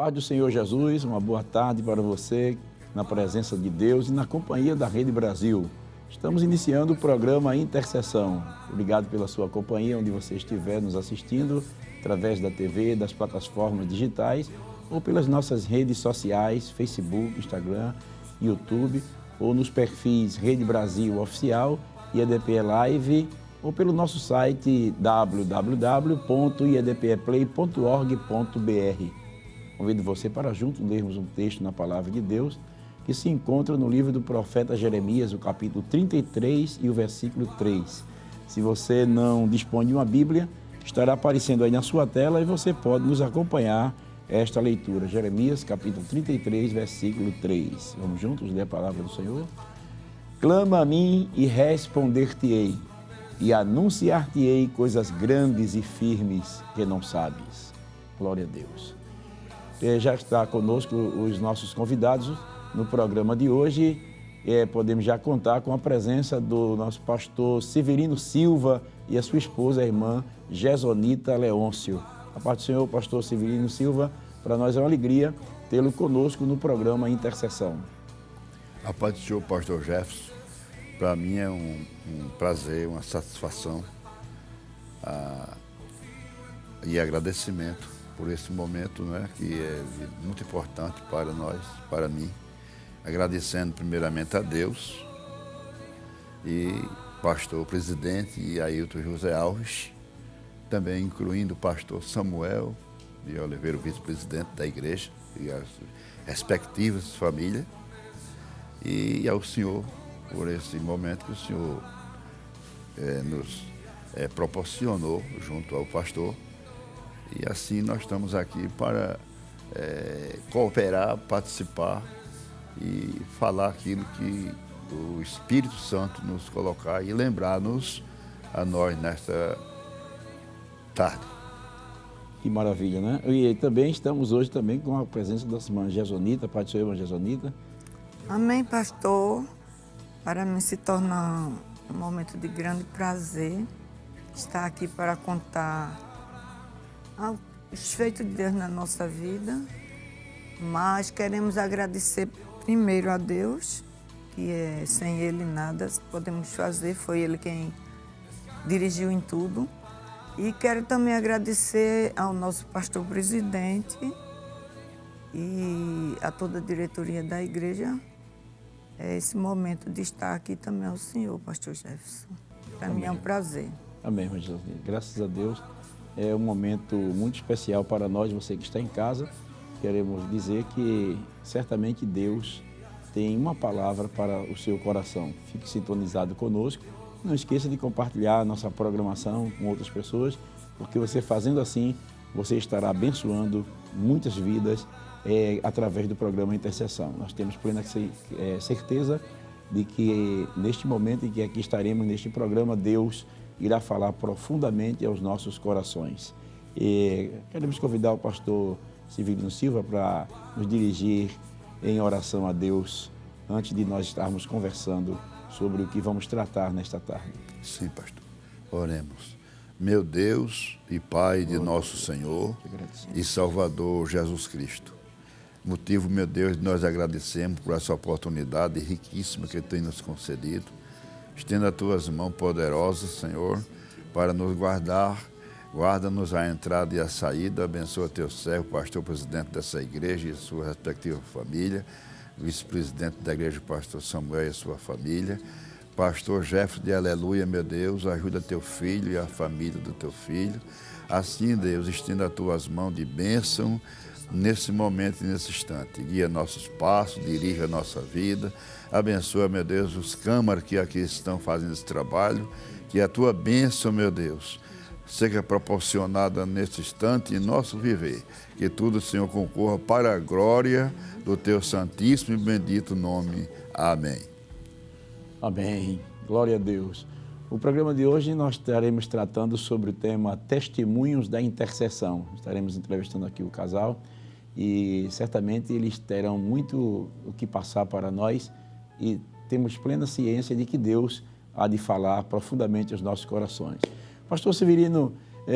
Paz do Senhor Jesus, uma boa tarde para você, na presença de Deus e na companhia da Rede Brasil. Estamos iniciando o programa Intercessão. Obrigado pela sua companhia, onde você estiver nos assistindo, através da TV, das plataformas digitais ou pelas nossas redes sociais, Facebook, Instagram, YouTube, ou nos perfis Rede Brasil Oficial, IEDP Live, ou pelo nosso site www.iedpeplay.org.br. Convido você para juntos lermos um texto na Palavra de Deus que se encontra no livro do profeta Jeremias, o capítulo 33 e o versículo 3. Se você não dispõe de uma Bíblia, estará aparecendo aí na sua tela e você pode nos acompanhar esta leitura. Jeremias, capítulo 33, versículo 3. Vamos juntos ler a Palavra do Senhor? Clama a mim e responder-te-ei, e anunciar-te-ei coisas grandes e firmes que não sabes. Glória a Deus. Já está conosco os nossos convidados no programa de hoje. Podemos já contar com a presença do nosso pastor Severino Silva e a sua esposa, a irmã Gesonita Leôncio. A paz do Senhor, pastor Severino Silva, para nós é uma alegria tê-lo conosco no programa Intercessão. A paz do Senhor, pastor Jefferson. Para mim é um prazer, uma satisfação e agradecimento por esse momento, né, que é muito importante para nós, para mim. Agradecendo primeiramente a Deus e pastor presidente e Ailton José Alves, também incluindo o pastor Samuel de Oliveira, vice-presidente da igreja, e as respectivas famílias, e ao Senhor por esse momento que o Senhor nos proporcionou junto ao pastor. E assim nós estamos aqui para cooperar, participar e falar aquilo que o Espírito Santo nos colocar e lembrar-nos a nós nesta tarde. Que maravilha, né? E também estamos hoje também com a presença da irmã Gesonita. Paz do Senhor, irmã Gesonita. Amém, pastor. Para mim se torna um momento de grande prazer estar aqui para contar os feitos de Deus na nossa vida, mas queremos agradecer primeiro a Deus, que sem Ele nada podemos fazer, foi Ele quem dirigiu em tudo. E quero também agradecer ao nosso pastor presidente e a toda a diretoria da igreja. Esse momento de estar aqui também ao Senhor, pastor Jefferson. Para mim é um prazer. Amém, irmã Gesonita. Graças a Deus. É um momento muito especial para nós, você que está em casa. Queremos dizer que certamente Deus tem uma palavra para o seu coração. Fique sintonizado conosco. Não esqueça de compartilhar a nossa programação com outras pessoas, porque você fazendo assim, você estará abençoando muitas vidas através do programa Intercessão. Nós temos plena certeza de que neste momento em que aqui estaremos neste programa, Deus irá falar profundamente aos nossos corações. E queremos convidar o pastor Severino Silva para nos dirigir em oração a Deus antes de nós estarmos conversando sobre o que vamos tratar nesta tarde. Sim, pastor. Oremos. Meu Deus e Pai de nosso Senhor e Salvador Jesus Cristo. Motivo, meu Deus, de nós agradecemos por essa oportunidade riquíssima que tem nos concedido. Estenda as tuas mãos poderosas, Senhor, para nos guardar. Guarda-nos a entrada e a saída. Abençoa teu servo, pastor presidente dessa igreja e sua respectiva família. Vice-presidente da igreja, pastor Samuel e a sua família. Pastor Jefferson de Aleluia, meu Deus, ajuda teu filho e a família do teu filho. Assim, Deus, estenda as tuas mãos de bênção nesse momento e nesse instante. Guia nossos passos, dirija a nossa vida. Abençoa, meu Deus, os câmaras que aqui estão fazendo esse trabalho. Que a tua bênção, meu Deus, seja proporcionada nesse instante em nosso viver. Que tudo, Senhor, concorra para a glória do teu santíssimo e bendito nome. Amém. Amém. Glória a Deus. O programa de hoje nós estaremos tratando sobre o tema Testemunhos da Intercessão. Estaremos entrevistando aqui o casal e certamente eles terão muito o que passar para nós e temos plena ciência de que Deus há de falar profundamente aos nossos corações. Pastor Severino,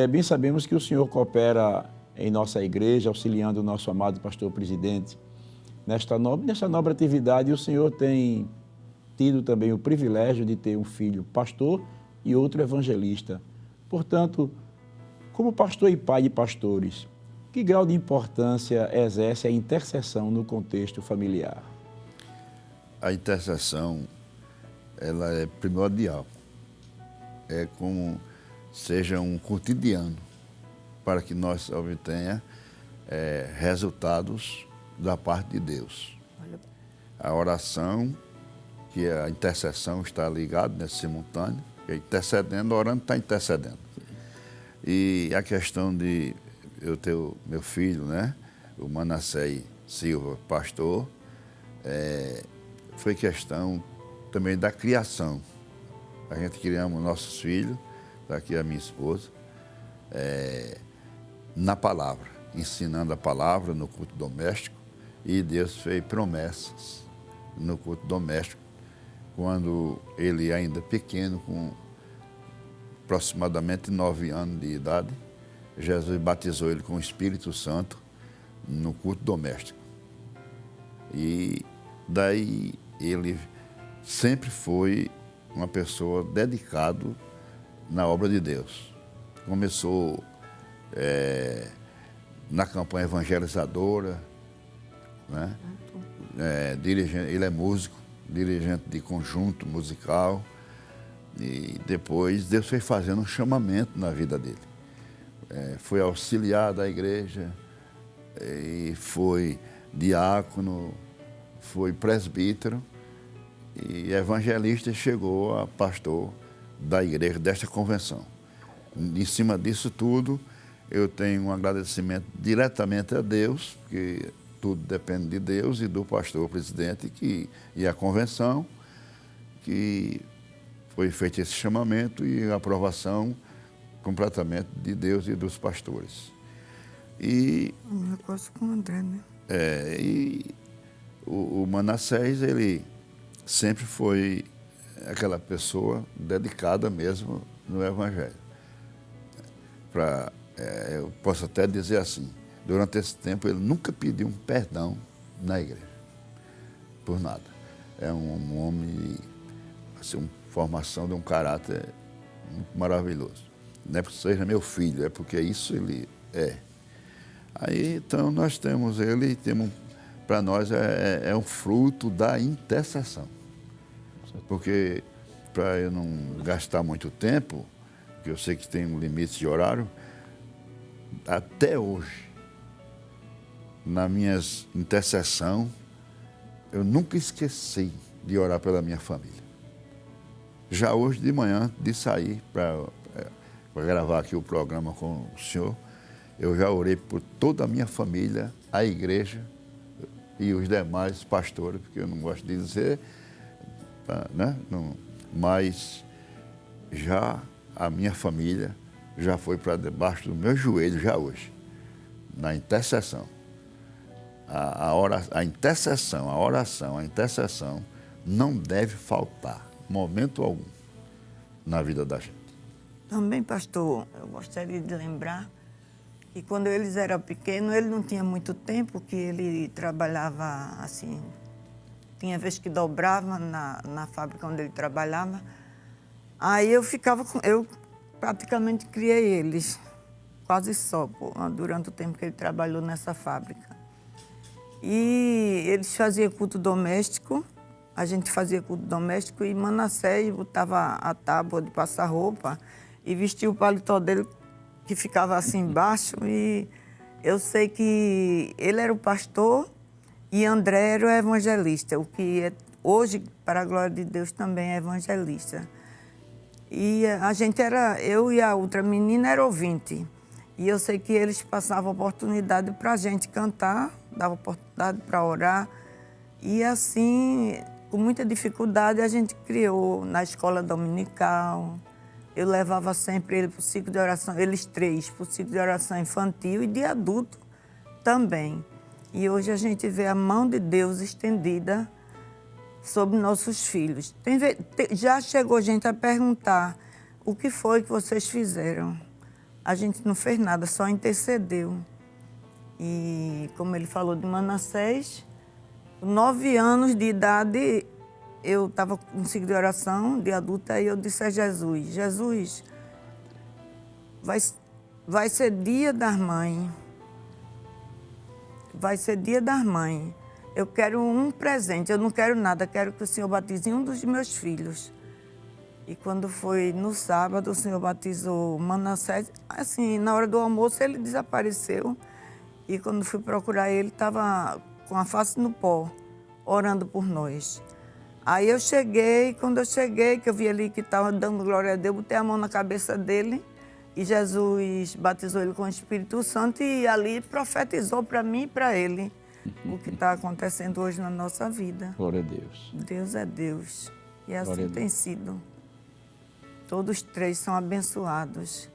bem sabemos que o senhor coopera em nossa igreja, auxiliando o nosso amado pastor presidente nesta nobre atividade. O senhor tem tido também o privilégio de ter um filho pastor e outro evangelista. Portanto, como pastor e pai de pastores, que grau de importância exerce a intercessão no contexto familiar? A intercessão, ela é primordial. É como seja um cotidiano para que nós obtenha resultados da parte de Deus. A oração, que a intercessão está ligada nesse simultâneo, intercedendo, orando, está intercedendo. E a questão de eu ter o meu filho, né, o Manassés Silva, pastor, foi questão também da criação. A gente criamos nossos filhos, aqui a minha esposa, na palavra, ensinando a palavra no culto doméstico, e Deus fez promessas no culto doméstico, quando ele ainda pequeno, com aproximadamente 9 anos de idade, Jesus batizou ele com o Espírito Santo no culto doméstico. E daí ele sempre foi uma pessoa dedicada na obra de Deus. Começou na campanha evangelizadora, né? Dirigente, ele é músico, dirigente de conjunto musical, e depois Deus foi fazendo um chamamento na vida dele. Foi auxiliar da igreja, e foi diácono, foi presbítero e evangelista, chegou a pastor da igreja desta convenção. Em cima disso tudo, eu tenho um agradecimento diretamente a Deus, porque tudo depende de Deus e do pastor presidente e a convenção, que foi feito esse chamamento e a aprovação completamente de Deus e dos pastores. E Um negócio com o André, né? e o Manassés, ele sempre foi aquela pessoa dedicada mesmo no Evangelho. Eu posso até dizer assim, durante esse tempo ele nunca pediu um perdão na igreja, por nada. É um homem, assim, uma formação de um caráter muito maravilhoso. Não é porque seja meu filho, é porque isso ele é. Aí, então, nós temos ele, para nós é um fruto da intercessão. Porque, para eu não gastar muito tempo, porque eu sei que tem um limite de horário, até hoje, na minha intercessão, eu nunca esqueci de orar pela minha família. Já hoje de manhã, de sair para gravar aqui o programa com o senhor, eu já orei por toda a minha família, a igreja e os demais pastores, porque eu não gosto de dizer, né? Não, mas já a minha família já foi para debaixo do meu joelho, já hoje, na intercessão. A intercessão, a oração, a intercessão não deve faltar, momento algum, na vida da gente. Também, pastor, eu gostaria de lembrar que quando eles eram pequenos, ele não tinha muito tempo, que ele trabalhava assim, tinha vez que dobrava na fábrica onde ele trabalhava. Aí eu praticamente criei eles, quase só, durante o tempo que ele trabalhou nessa fábrica. E eles faziam culto doméstico, a gente fazia culto doméstico, e Manassés botava a tábua de passar roupa e vestia o paletó dele, que ficava assim embaixo. E eu sei que ele era o pastor e André era o evangelista, o que hoje, para a glória de Deus, também é evangelista. E a gente eu e a outra menina era ouvinte. E eu sei que eles passavam oportunidade para a gente cantar, dava oportunidade para orar. E assim, com muita dificuldade, a gente criou na escola dominical. Eu levava sempre ele para o ciclo de oração, eles três, para o ciclo de oração infantil e de adulto também. E hoje a gente vê a mão de Deus estendida sobre nossos filhos. Já chegou gente a perguntar o que foi que vocês fizeram. A gente não fez nada, só intercedeu. E como ele falou de Manassés, com 9 anos de idade, eu estava com ciclo de oração de adulta e eu disse a Jesus, Jesus, vai ser dia das mães. Vai ser dia das mães. Eu quero um presente, eu não quero nada, quero que o Senhor batize um dos meus filhos. E quando foi no sábado, o Senhor batizou Manassés. Assim, na hora do almoço, ele desapareceu. E quando fui procurar ele, estava com a face no pó, orando por nós. Aí eu cheguei, quando eu cheguei, que eu vi ali que estava dando glória a Deus, botei a mão na cabeça dele e Jesus batizou ele com o Espírito Santo e ali profetizou para mim e para ele o que está acontecendo hoje na nossa vida. Glória a Deus. Deus é Deus. E Glória a assim Deus. tem sido. Todos 3 são abençoados.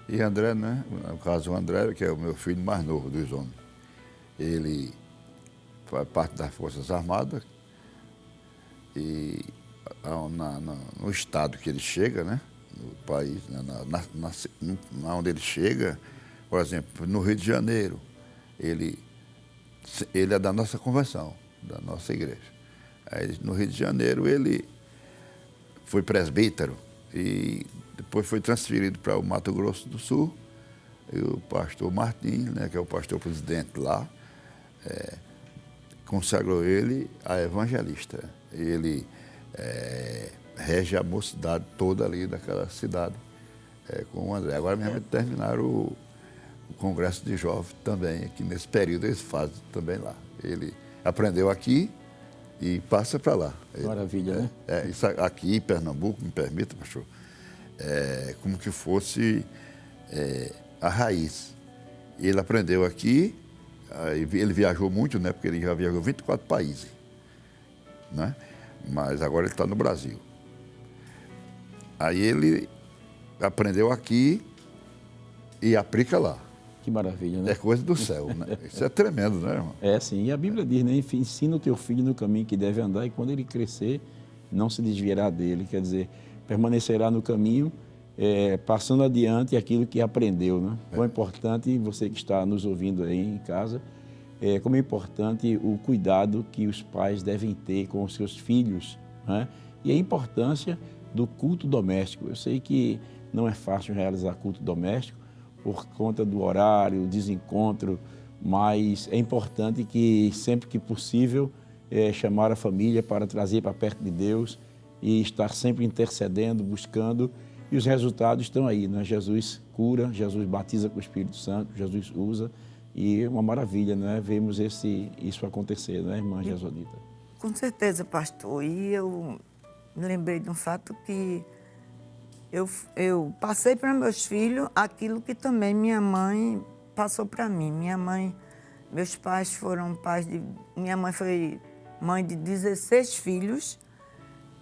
E André, né? No caso, o André, que é o meu filho mais novo dos homens, ele faz parte das Forças Armadas e no estado que ele chega, né? No país, né? Onde ele chega, por exemplo, no Rio de Janeiro, ele é da nossa convenção, da nossa igreja. Aí, no Rio de Janeiro, ele foi presbítero e depois foi transferido para o Mato Grosso do Sul. E o pastor Martim, né, que é o pastor presidente lá, consagrou ele a evangelista. Ele rege a mocidade toda ali daquela cidade com o André. Agora mesmo terminaram o Congresso de Jovens também, que nesse período eles fazem também lá. Ele aprendeu aqui e passa para lá. Maravilha, né? Isso aqui em Pernambuco, me permita, pastor, como que fosse a raiz. Ele aprendeu aqui, ele viajou muito, né? Porque ele já viajou 24 países, né? Mas agora ele está no Brasil. Aí ele aprendeu aqui e aplica lá. Que maravilha, né? É coisa do céu, né? Isso é tremendo, né, irmão? É, sim. E a Bíblia diz, né? Ensina o teu filho no caminho que deve andar e quando ele crescer, não se desviará dele. Quer dizer, permanecerá no caminho, passando adiante aquilo que aprendeu, né? Como é importante, você que está nos ouvindo aí em casa, como é importante o cuidado que os pais devem ter com os seus filhos, né? E a importância do culto doméstico. Eu sei que não é fácil realizar culto doméstico, por conta do horário, desencontro, mas é importante que sempre que possível chamar a família para trazer para perto de Deus e estar sempre intercedendo, buscando, e os resultados estão aí, né? Jesus cura, Jesus batiza com o Espírito Santo, Jesus usa, e é uma maravilha, né? Vemos isso acontecer, né, irmã Jesonita? Com certeza, pastor. E eu me lembrei de um fato que eu passei para meus filhos aquilo que também minha mãe passou para mim. Meus pais foram pais de... Minha mãe foi mãe de 16 filhos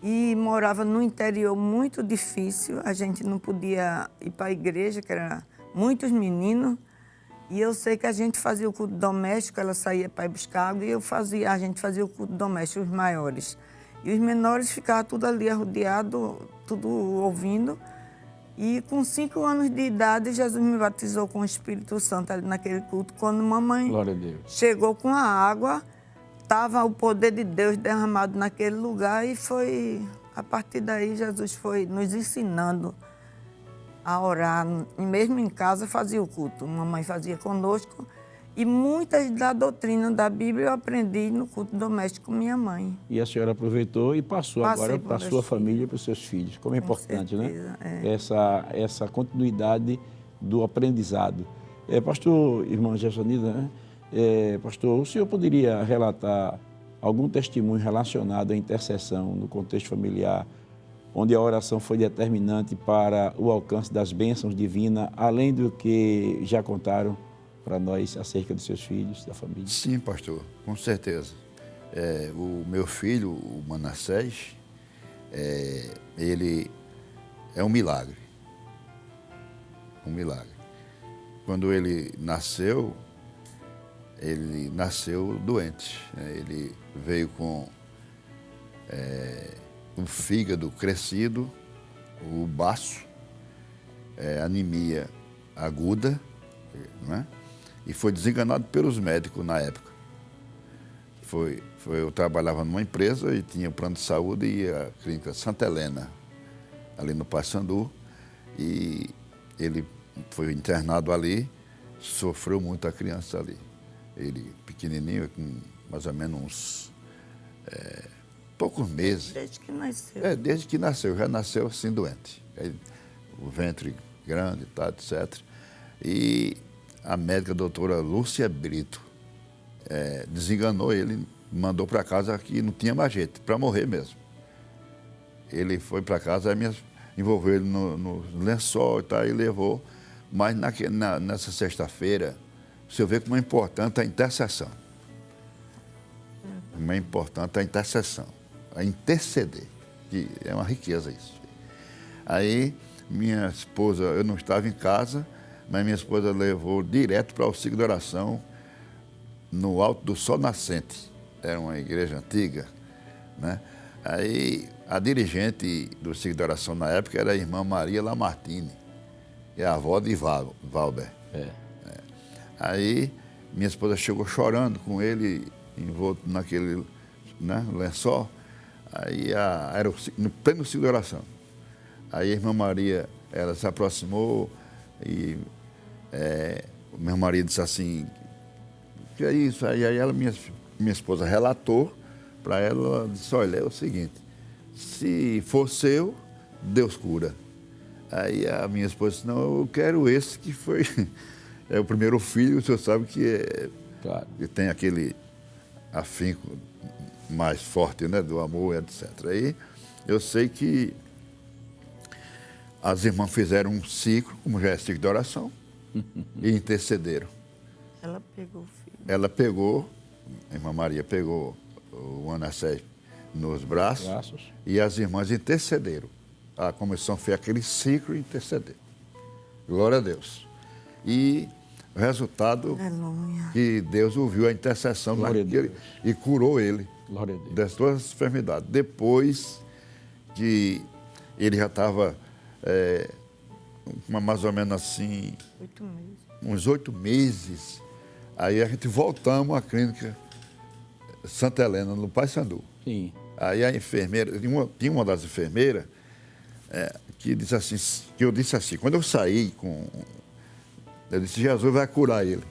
e morava no interior muito difícil. A gente não podia ir para a igreja, que era muitos meninos. E eu sei que a gente fazia o culto doméstico, ela saía para ir buscar água e a gente fazia o culto doméstico, os maiores. E os menores ficavam tudo ali arrodeado, tudo ouvindo. E com 5 anos de idade, Jesus me batizou com o Espírito Santo ali naquele culto. Quando mamãe Glória a Deus. chegou com a água, estava o poder de Deus derramado naquele lugar e foi... A partir daí, Jesus foi nos ensinando a orar. E mesmo em casa fazia o culto. Mamãe fazia conosco. E muitas da doutrina da Bíblia eu aprendi no culto doméstico com minha mãe. E a senhora aproveitou e passou Passei agora para para a meus sua filhos. família e para os seus filhos. Como é Com importante, certeza, né? Essa continuidade do aprendizado. Pastor, irmã Jesonida, né? Pastor, o senhor poderia relatar algum testemunho relacionado à intercessão no contexto familiar, onde a oração foi determinante para o alcance das bênçãos divinas, além do que já contaram para nós acerca dos seus filhos, da família? Sim, pastor, com certeza. O meu filho, o Manassés, ele é um milagre. Um milagre. Quando ele nasceu doente, né? Ele veio com o fígado crescido, o baço, anemia aguda, né? e foi desenganado pelos médicos na época. Eu trabalhava numa empresa e tinha plano de saúde e a clínica Santa Helena, ali no Paissandu, e ele foi internado ali, sofreu muito a criança ali. Ele pequenininho, com mais ou menos uns poucos meses. Desde que nasceu. Desde que nasceu, já nasceu assim doente. Aí, o ventre grande, tá, etc. E a médica, a doutora Lúcia Brito, desenganou ele, mandou para casa que não tinha mais jeito, para morrer mesmo. Ele foi para casa, aí envolveu ele no lençol e tal, e levou. Mas nessa sexta-feira, você vê como é importante a intercessão. Como é importante a intercessão, a interceder, que é uma riqueza isso. Aí, minha esposa, eu não estava em casa, mas minha esposa levou direto para o auxílio de oração, no Alto do Sol Nascente. Era uma igreja antiga, né? Aí, a dirigente do auxílio de oração na época era a irmã Maria Lamartine, que é a avó de Valber. Aí, minha esposa chegou chorando com ele, envolto naquele, né, lençol. Aí, era no pleno auxílio de oração. Aí a irmã Maria, ela se aproximou e o meu marido disse assim, que é isso? Aí ela, minha esposa relatou para ela, ela disse, olha, é o seguinte, se for seu, Deus cura. Aí a minha esposa disse, não, eu quero esse que foi, é o primeiro filho, o senhor sabe que Claro. que tem aquele afinco mais forte, né, do amor, etc. Aí eu sei que as irmãs fizeram um ciclo, como já é ciclo de oração, e intercederam. Ela pegou o filho. Ela pegou, a irmã Maria pegou o Anassés nos braços e as irmãs intercederam. A comissão fez aquele ciclo e intercederam. Glória a Deus. E o resultado, Aleluia. que Deus ouviu a intercessão daquele e curou ele das duas enfermidades. Depois que ele já estava mais ou menos assim, 8 meses. uns 8 meses, aí a gente voltamos à clínica Santa Helena, no Paissandu. Sim. Aí a enfermeira, tinha uma das enfermeiras que disse assim, que eu disse assim, quando eu saí eu disse, Jesus vai curar ele.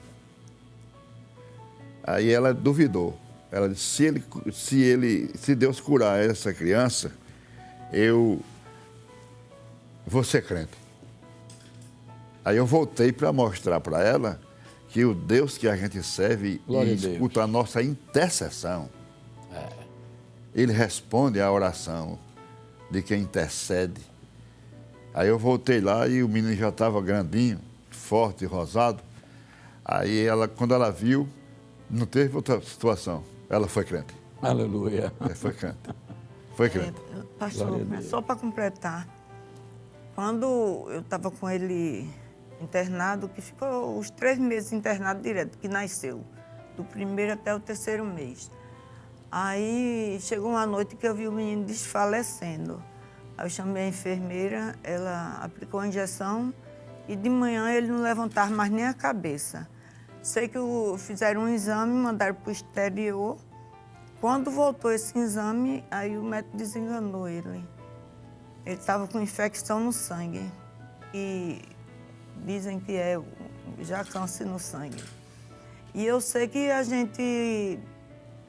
Aí ela duvidou. Ela disse, se Deus curar essa criança, eu vou ser crente. Aí eu voltei para mostrar para ela que o Deus que a gente serve e escuta a nossa intercessão, Ele responde à oração de quem intercede. Aí eu voltei lá e o menino já estava grandinho, forte, rosado. Aí quando ela viu, não teve outra situação. Ela foi crente. Aleluia. Foi crente. Foi crente. Pastor, só para completar, quando eu estava com ele internado, que ficou os 3 meses internado direto, que nasceu, do 1º até o 3º mês. Aí chegou uma noite que eu vi o menino desfalecendo. Aí eu chamei a enfermeira, ela aplicou a injeção e de manhã ele não levantava mais nem a cabeça. Sei que fizeram um exame, mandaram para o exterior. Quando voltou esse exame, aí o médico desenganou ele. Ele estava com infecção no sangue e dizem que é já câncer no sangue. E eu sei que a gente,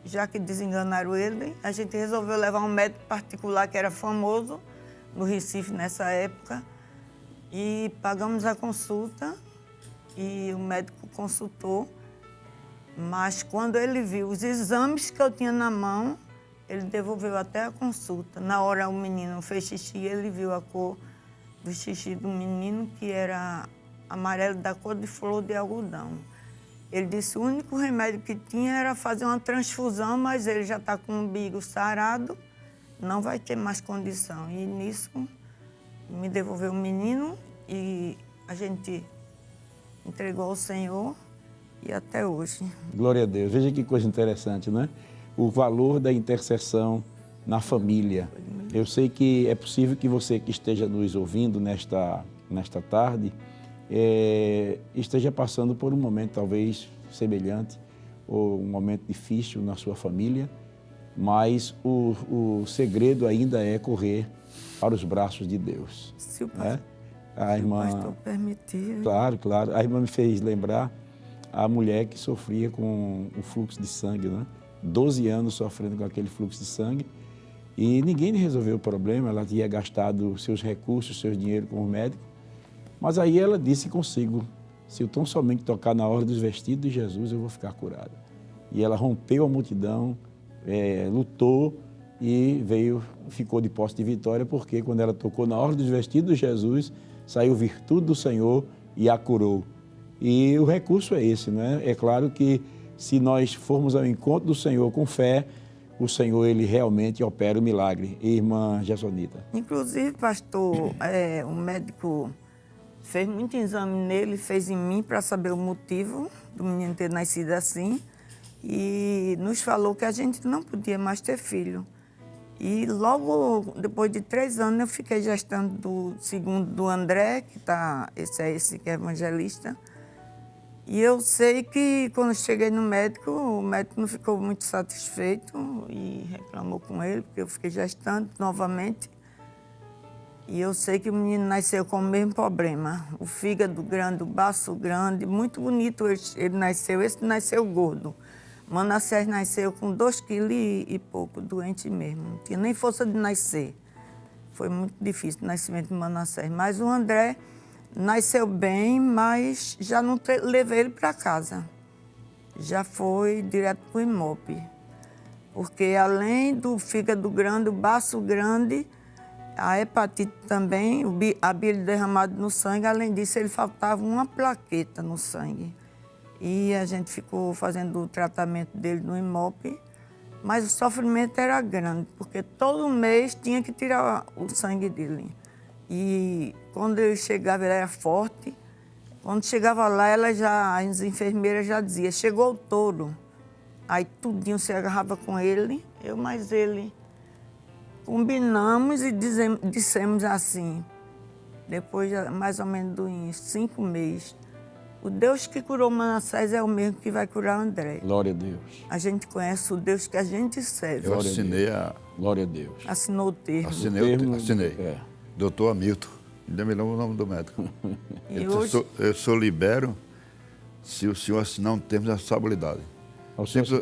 já que desenganaram ele, a gente resolveu levar um médico particular que era famoso no Recife nessa época e pagamos a consulta e o médico consultou, mas quando ele viu os exames que eu tinha na mão, ele devolveu até a consulta. Na hora o menino fez xixi, ele viu a cor do xixi do menino, que era amarelo da cor de flor de algodão. Ele disse que o único remédio que tinha era fazer uma transfusão, mas ele já está com o umbigo sarado, não vai ter mais condição. E nisso me devolveu o menino e a gente entregou ao Senhor e até hoje. Glória a Deus. Veja que coisa interessante, né? O valor da intercessão na família. Eu sei que é possível que você que esteja nos ouvindo nesta tarde esteja passando por um momento talvez semelhante ou um momento difícil na sua família, mas o segredo ainda é correr para os braços de Deus. Se o Né? A irmã, pastor permitir. claro, claro. A irmã me fez lembrar a mulher que sofria com o fluxo de sangue, né? 12 anos sofrendo com aquele fluxo de sangue e ninguém resolveu o problema. Ela tinha gastado seus recursos, seu dinheiro com o médico, mas aí ela disse consigo: se eu tão somente tocar na orla dos vestidos de Jesus, eu vou ficar curada. E ela rompeu a multidão, lutou e ficou de posse de vitória, porque quando ela tocou na orla dos vestidos de Jesus, saiu virtude do Senhor e a curou. E o recurso é esse, né? É claro que se nós formos ao encontro do Senhor com fé, o Senhor, Ele realmente opera o milagre. Irmã Gessonita. Inclusive, pastor, o médico fez muito exame nele, fez em mim para saber o motivo do menino ter nascido assim e nos falou que a gente não podia mais ter filho. E logo depois de 3 anos eu fiquei gestando do segundo do André, esse que é evangelista. E eu sei que quando cheguei no médico, o médico não ficou muito satisfeito e reclamou com ele, porque eu fiquei gestando novamente. E eu sei que o menino nasceu com o mesmo problema. O fígado grande, o baço grande, muito bonito ele nasceu. Esse nasceu gordo. Manassés nasceu com 2 quilos e pouco, doente mesmo. Não tinha nem força de nascer. Foi muito difícil o nascimento de Manassés. Mas o André nasceu bem, mas já não levei ele para casa. Já foi direto para o IMOP. Porque além do fígado grande, o baço grande, a hepatite também, a bile derramada no sangue, além disso, ele faltava uma plaqueta no sangue. E a gente ficou fazendo o tratamento dele no IMOP, mas o sofrimento era grande, porque todo mês tinha que tirar o sangue dele. E quando ele chegava, ele era forte. Quando chegava lá, as enfermeiras já diziam: chegou o touro. Aí tudinho se agarrava com ele, eu mais ele. Combinamos e dissemos assim, depois de mais ou menos de uns 5 meses, o Deus que curou Manassés é o mesmo que vai curar André. Glória a Deus. A gente conhece o Deus que a gente serve. Eu assinei a... Glória a Deus. Assinou o termo. Assinei. Doutor Hamilton. Ainda me lembro o nome do médico. E hoje... Eu sou libero se o senhor assinar um termo de responsabilidade.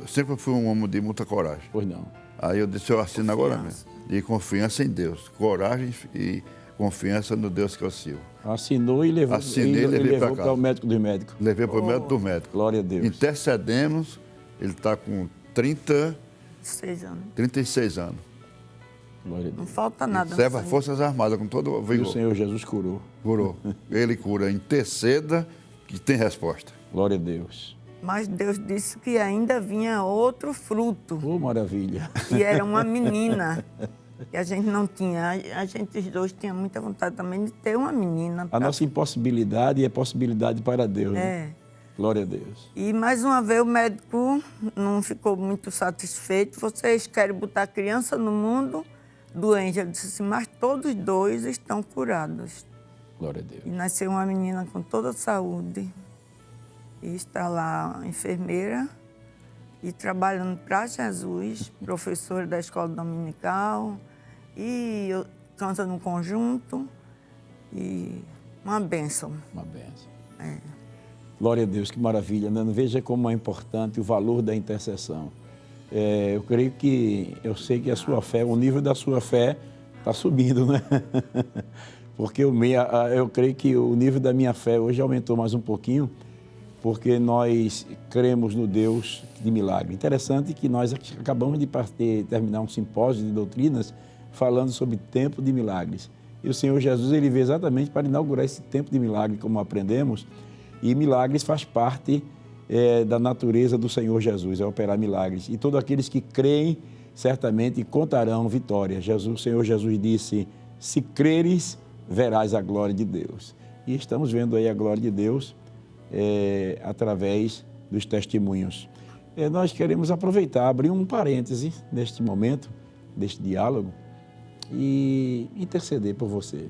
Sempre fui um homem de muita coragem. Pois não. Aí eu disse: eu assino agora mesmo. De confiança em Deus. Coragem e confiança no Deus que eu sirvo. Assinou e levou, levou para o médico dos médicos. Levei para o médico do médico. Glória a Deus. Intercedemos, ele está com 36 anos. Glória a Deus. Não falta nada. Serve as Forças Armadas com todo o E vigor. o Senhor Jesus curou. Curou. Ele cura. Interceda, que tem resposta. Glória a Deus. Mas Deus disse que ainda vinha outro fruto, Oh, maravilha. que era uma menina, que a gente não tinha. A gente, os dois, tinha muita vontade também de ter uma menina. A nossa impossibilidade é possibilidade para Deus. Né? É. Glória a Deus. E mais uma vez o médico não ficou muito satisfeito. Vocês querem botar a criança no mundo doente. Ele disse assim: mas todos 2 estão curados. Glória a Deus. E nasceu uma menina com toda a saúde. E está lá enfermeira e trabalhando para Jesus, professora da escola dominical, e canta no conjunto, e uma bênção. Uma bênção. É. Glória a Deus, que maravilha, né? Veja como é importante o valor da intercessão. Eu sei que a sua fé, o nível da sua fé está subindo, né? Porque eu creio que o nível da minha fé hoje aumentou mais um pouquinho, porque nós cremos no Deus de milagre. Interessante que nós acabamos de terminar um simpósio de doutrinas falando sobre tempo de milagres. E o Senhor Jesus, Ele veio exatamente para inaugurar esse tempo de milagre, como aprendemos, e milagres faz parte da natureza do Senhor Jesus, é operar milagres. E todos aqueles que creem, certamente contarão vitória. O Senhor Jesus disse: se creres, verás a glória de Deus. E estamos vendo aí a glória de Deus através dos testemunhos. Nós queremos aproveitar, abrir um parêntese neste momento, deste diálogo, e interceder por você.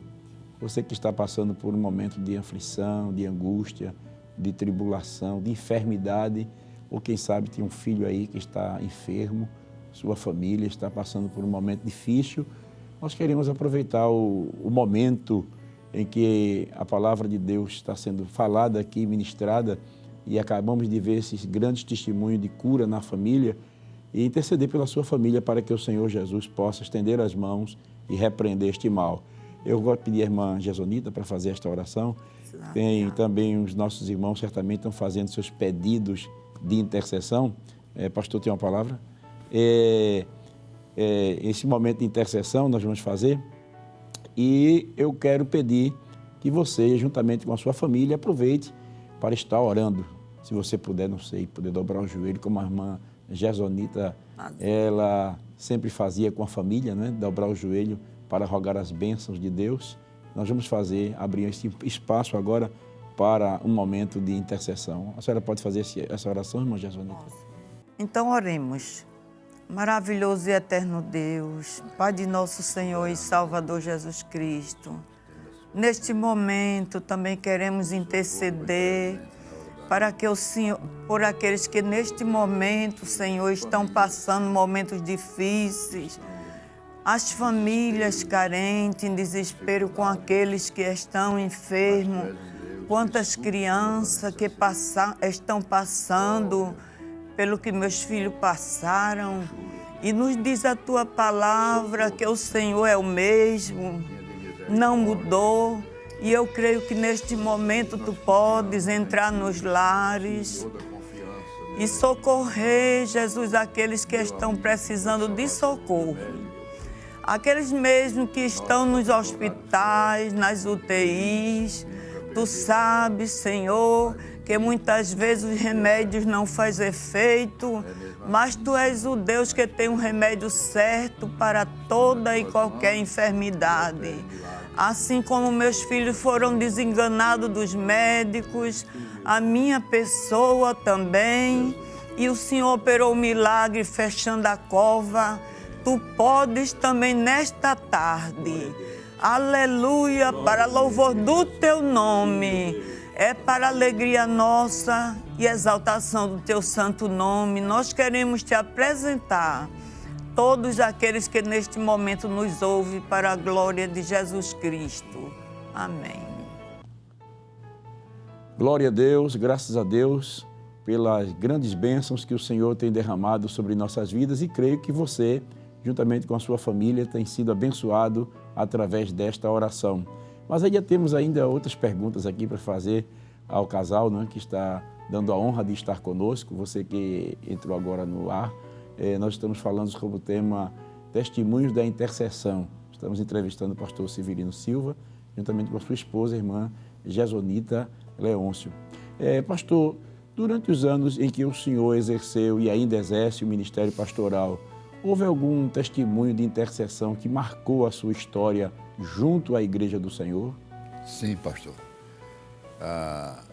Você que está passando por um momento de aflição, de angústia, de tribulação, de enfermidade, ou quem sabe tem um filho aí que está enfermo, sua família está passando por um momento difícil. Nós queremos aproveitar o momento em que a palavra de Deus está sendo falada aqui, ministrada, e acabamos de ver esses grandes testemunhos de cura na família, e interceder pela sua família para que o Senhor Jesus possa estender as mãos e repreender este mal. Eu vou pedir a irmã Gesonita para fazer esta oração. Tem também os nossos irmãos, certamente estão fazendo seus pedidos de intercessão. Pastor, tem uma palavra? Esse momento de intercessão nós vamos fazer, e eu quero pedir que você, juntamente com a sua família, aproveite para estar orando. Se você puder, não sei, poder dobrar o joelho, como a irmã Gesonita, ela sempre fazia com a família, né? Dobrar o joelho para rogar as bênçãos de Deus. Nós vamos abrir esse espaço agora para um momento de intercessão. A senhora pode fazer essa oração, irmã Gesonita? Então oremos. Maravilhoso e eterno Deus, Pai de nosso Senhor e Salvador Jesus Cristo, neste momento também queremos interceder para que o Senhor, por aqueles que neste momento, Senhor, estão passando momentos difíceis, as famílias carentes, em desespero com aqueles que estão enfermos, quantas crianças que estão passando pelo que meus filhos passaram, e nos diz a Tua palavra que o Senhor é o mesmo, não mudou, e eu creio que neste momento Tu podes entrar nos lares e socorrer, Jesus, aqueles que estão precisando de socorro, aqueles mesmo que estão nos hospitais, nas UTIs. Tu sabes, Senhor, que muitas vezes os remédios não fazem efeito, mas Tu és o Deus que tem um remédio certo para toda e qualquer enfermidade. Assim como meus filhos foram desenganados dos médicos, a minha pessoa também, e o Senhor operou um milagre fechando a cova, Tu podes também nesta tarde. Aleluia, para louvor do Teu nome. É para alegria nossa e exaltação do Teu santo nome. Nós queremos Te apresentar todos aqueles que neste momento nos ouvem para a glória de Jesus Cristo. Amém. Glória a Deus, graças a Deus pelas grandes bênçãos que o Senhor tem derramado sobre nossas vidas, e creio que você, juntamente com a sua família, tem sido abençoado através desta oração. Mas ainda temos outras perguntas aqui para fazer ao casal, né, que está dando a honra de estar conosco. Você que entrou agora no ar, nós estamos falando sobre o tema Testemunhos da Intercessão. Estamos entrevistando o pastor Severino Silva, juntamente com a sua esposa, a irmã Gesonita Leôncio. Pastor, durante os anos em que o senhor exerceu e ainda exerce o ministério pastoral, houve algum testemunho de intercessão que marcou a sua história junto à Igreja do Senhor? Sim, pastor.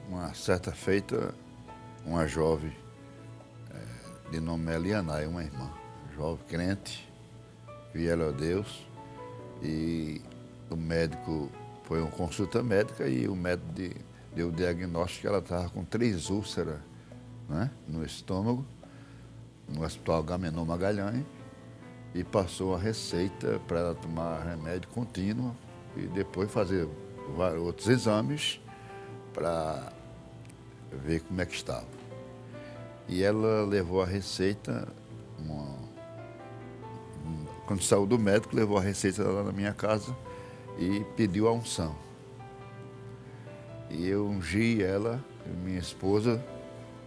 Uma certa feita, uma jovem de nome Elianai, uma irmã, jovem crente, fiel a Deus, e o médico foi uma consulta médica e o médico deu o diagnóstico que ela estava com 3 úlceras, né, no estômago, no Hospital Agamenon Magalhães, e passou a receita para ela tomar remédio contínuo e depois fazer outros exames para ver como é que estava. E ela levou a receita, quando saiu do médico, levou a receita lá na minha casa e pediu a unção. E eu ungi ela, minha esposa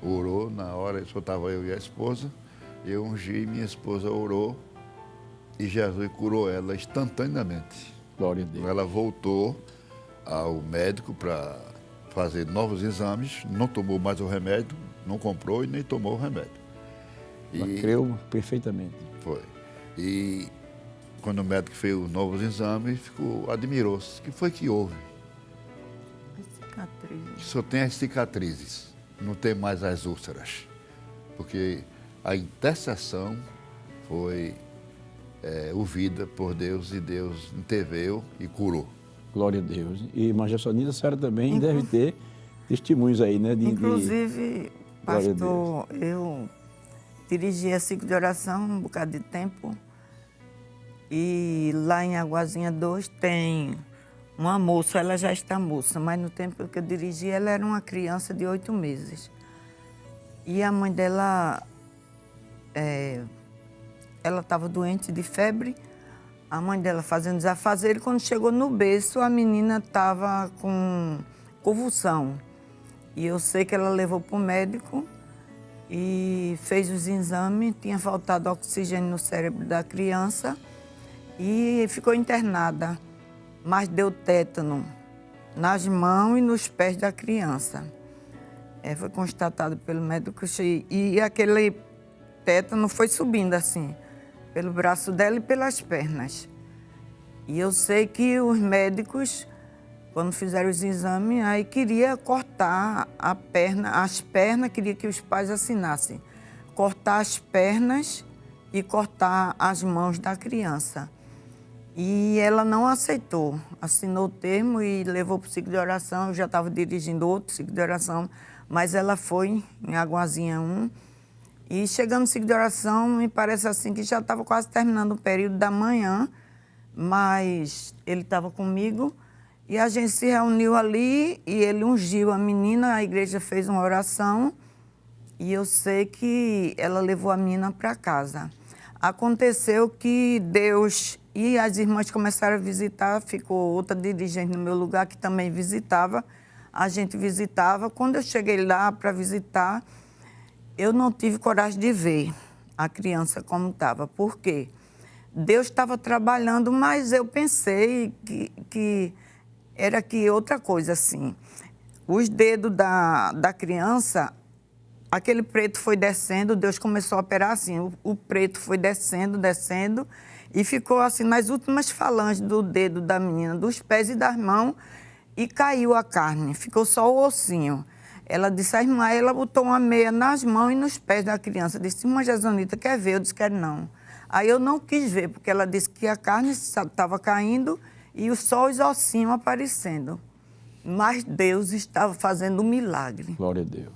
orou, na hora só estava eu e a esposa, eu ungi, minha esposa orou, e Jesus curou ela instantaneamente. Glória a Deus. Ela voltou ao médico para fazer novos exames, não tomou mais o remédio, não comprou e nem tomou o remédio. Ela creu perfeitamente. Foi. E quando o médico fez os novos exames, admirou-se. O que foi que houve? Cicatriz. Só tem as cicatrizes, não tem mais as úlceras. Porque a intercessão foi ouvida por Deus e Deus interveio e curou. Glória a Deus. E irmã Jassonita, a senhora também deve ter testemunhos aí, né? Inclusive, pastor, eu dirigi a ciclo de oração um bocado de tempo. E lá em Aguazinha 2 tem uma moça, ela já está moça, mas no tempo que eu dirigi, ela era uma criança de 8 meses. E a mãe dela, ela estava doente de febre, a mãe dela fazendo desafazeiro, e quando chegou no berço, a menina estava com convulsão. E eu sei que ela levou para o médico e fez os exames, tinha faltado oxigênio no cérebro da criança e ficou internada, mas deu tétano nas mãos e nos pés da criança. Foi constatado pelo médico e aquele tétano foi subindo assim, pelo braço dela e pelas pernas. E eu sei que os médicos, quando fizeram os exames, aí queria cortar as pernas, queria que os pais assinassem. Cortar as pernas e cortar as mãos da criança. E ela não aceitou, assinou o termo e levou para o ciclo de oração. Eu já estava dirigindo outro ciclo de oração, mas ela foi em Aguazinha 1. E chegando no ciclo de oração, me parece assim que já estava quase terminando o período da manhã, mas ele estava comigo e a gente se reuniu ali e ele ungiu a menina, a igreja fez uma oração e eu sei que ela levou a menina para casa. Aconteceu que Deus e as irmãs começaram a visitar, ficou outra dirigente no meu lugar que também visitava, a gente visitava. Quando eu cheguei lá para visitar, eu não tive coragem de ver a criança como estava. Por quê? Deus estava trabalhando, mas eu pensei que era que outra coisa assim. Os dedos da criança, aquele preto foi descendo, Deus começou a operar assim, o preto foi descendo, descendo, e ficou assim nas últimas falanges do dedo da menina, dos pés e das mãos, e caiu a carne, ficou só o ossinho. Ela disse, a irmã, ela botou uma meia nas mãos e nos pés da criança. Disse, irmã Jasonita, quer ver? Eu disse, quero não. Aí eu não quis ver, porque ela disse que a carne estava caindo e só os ossinhos aparecendo. Mas Deus estava fazendo um milagre. Glória a Deus.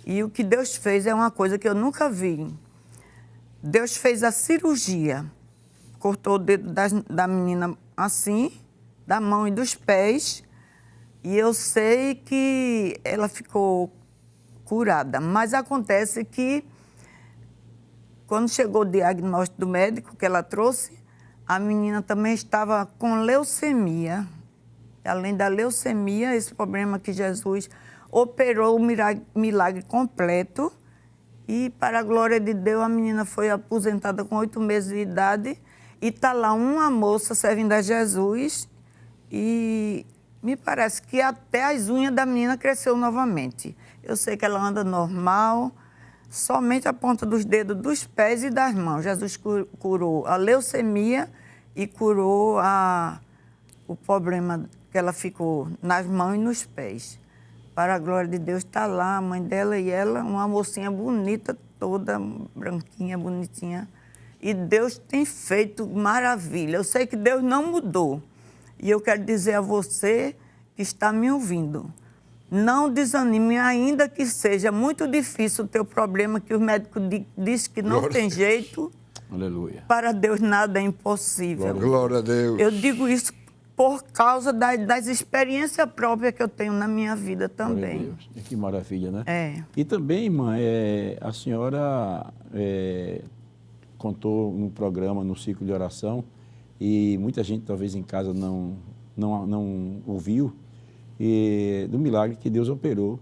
E o que Deus fez é uma coisa que eu nunca vi. Deus fez a cirurgia, cortou o dedo da menina assim, da mão e dos pés, e eu sei que ela ficou curada. Mas acontece que, quando chegou o diagnóstico do médico que ela trouxe, a menina também estava com leucemia. Além da leucemia, esse problema que Jesus operou o milagre completo. E, para a glória de Deus, a menina foi aposentada com 8 meses de idade. E está lá uma moça servindo a Jesus. E me parece que até as unhas da menina cresceu novamente. Eu sei que ela anda normal, somente a ponta dos dedos dos pés e das mãos. Jesus curou a leucemia e curou o problema que ela ficou nas mãos e nos pés. Para a glória de Deus, está lá a mãe dela e ela, uma mocinha bonita, toda branquinha, bonitinha. E Deus tem feito maravilha. Eu sei que Deus não mudou. E eu quero dizer a você que está me ouvindo, não desanime, ainda que seja muito difícil o teu problema, que o médico diz que não tem jeito. Aleluia. Para Deus nada é impossível. Glória a Deus. Eu digo isso por causa das experiências próprias que eu tenho na minha vida também. Glória a Deus. Que maravilha, né? É. E também, irmã, a senhora contou no programa, no ciclo de oração, e muita gente talvez em casa não ouviu, do milagre que Deus operou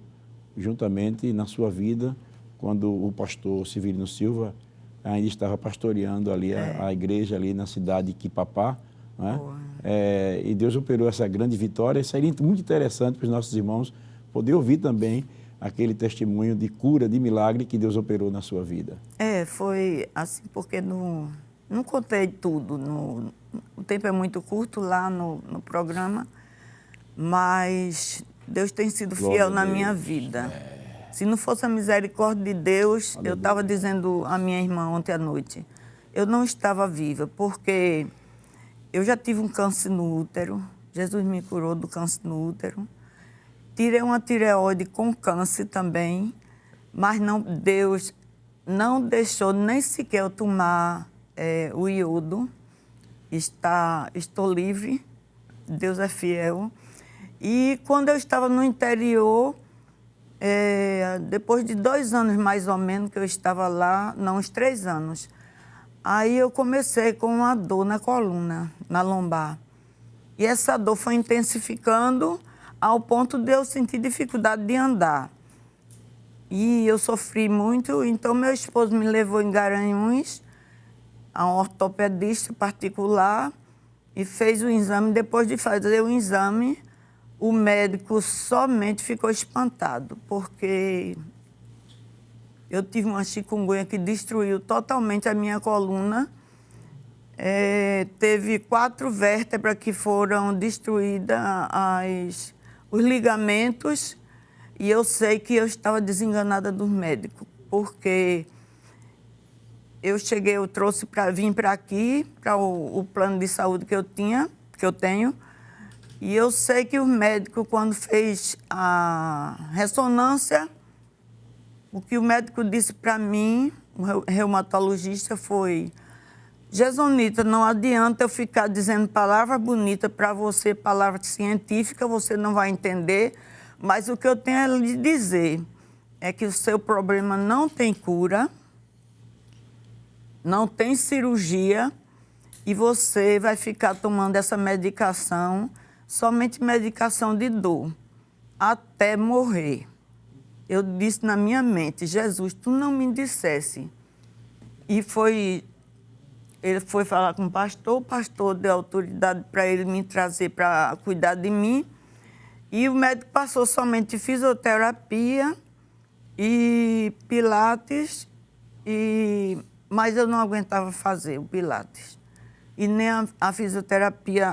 juntamente na sua vida, quando o pastor Severino Silva ainda estava pastoreando ali a igreja ali na cidade de Quipapá, né? E Deus operou essa grande vitória. Seria muito interessante para os nossos irmãos poder ouvir também aquele testemunho de cura, de milagre que Deus operou na sua vida. Foi assim, porque não contei tudo. O tempo é muito curto lá no programa, mas Deus tem sido fiel na minha vida. Se não fosse a misericórdia de Deus, eu estava dizendo à minha irmã ontem à noite, eu não estava viva, porque eu já tive um câncer no útero, Jesus me curou do câncer no útero. Tirei uma tireoide com câncer também, mas Deus não deixou nem sequer eu tomar o iodo. Estou livre, Deus é fiel. E quando eu estava no interior, depois de 2 anos mais ou menos que eu estava lá, não, uns 3 anos, aí eu comecei com uma dor na coluna, na lombar. E essa dor foi intensificando ao ponto de eu sentir dificuldade de andar. E eu sofri muito, então meu esposo me levou em Garanhuns, a um ortopedista particular, e fez o exame. Depois de fazer o exame, o médico somente ficou espantado, porque eu tive uma chikungunya que destruiu totalmente a minha coluna. Teve 4 vértebras que foram destruídas, os ligamentos, e eu sei que eu estava desenganada dos médicos, porque eu vim para aqui, para o plano de saúde que eu tenho, e eu sei que o médico, quando fez a ressonância, o que o médico disse para mim, o reumatologista, foi: Gesonita, não adianta eu ficar dizendo palavra bonita para você, palavra científica, você não vai entender, mas o que eu tenho a lhe dizer é que o seu problema não tem cura, não tem cirurgia, e você vai ficar tomando essa medicação, somente medicação de dor, até morrer. Eu disse na minha mente: Jesus, tu não me dissesse. E ele foi falar com o pastor deu autoridade para ele me trazer para cuidar de mim, e o médico passou somente fisioterapia e pilates, mas eu não aguentava fazer o pilates. E nem a fisioterapia,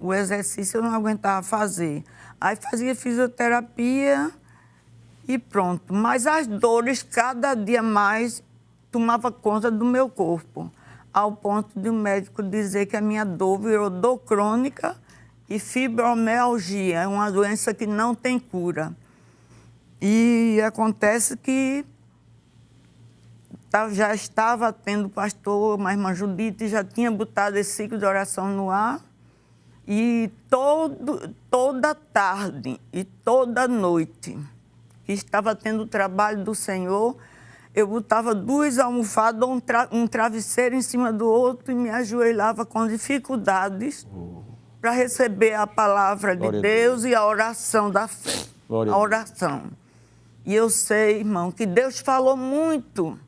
o exercício eu não aguentava fazer. Aí fazia fisioterapia e pronto. Mas as dores, cada dia mais, tomavam conta do meu corpo, ao ponto de o médico dizer que a minha dor virou dor crônica e fibromialgia, é uma doença que não tem cura. E acontece que já estava tendo pastor, uma irmã Judite já tinha botado esse ciclo de oração no ar, e toda tarde e toda noite que estava tendo o trabalho do Senhor, eu botava 2 almofadas, um travesseiro em cima do outro, e me ajoelhava com dificuldades para receber a palavra de Deus e a oração da fé. A oração. E eu sei, irmão, que Deus falou muito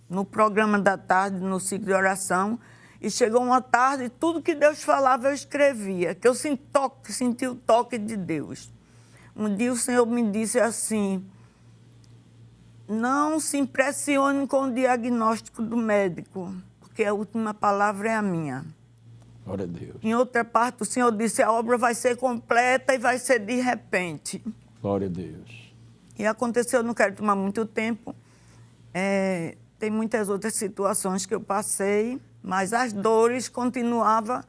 no programa da tarde, no ciclo de oração, e chegou uma tarde, tudo que Deus falava eu escrevia, que eu senti o toque de Deus. Um dia o Senhor me disse assim: não se impressione com o diagnóstico do médico, porque a última palavra é a minha. Glória a Deus. Em outra parte, o Senhor disse: a obra vai ser completa e vai ser de repente. Glória a Deus. E aconteceu, não quero tomar muito tempo, tem muitas outras situações que eu passei, mas as dores continuavam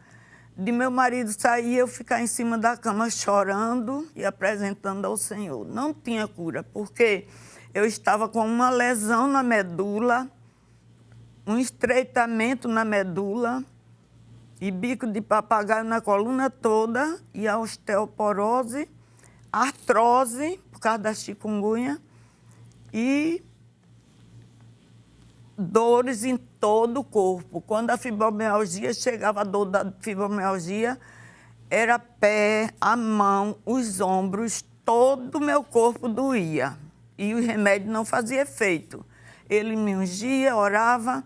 de meu marido sair e eu ficar em cima da cama chorando e apresentando ao Senhor. Não tinha cura, porque eu estava com uma lesão na medula, um estreitamento na medula e bico de papagaio na coluna toda, e a osteoporose, artrose, por causa da chikungunya, e dores em todo o corpo. Quando a fibromialgia chegava, a dor da fibromialgia, era pé, a mão, os ombros, todo o meu corpo doía. E o remédio não fazia efeito. Ele me ungia, orava,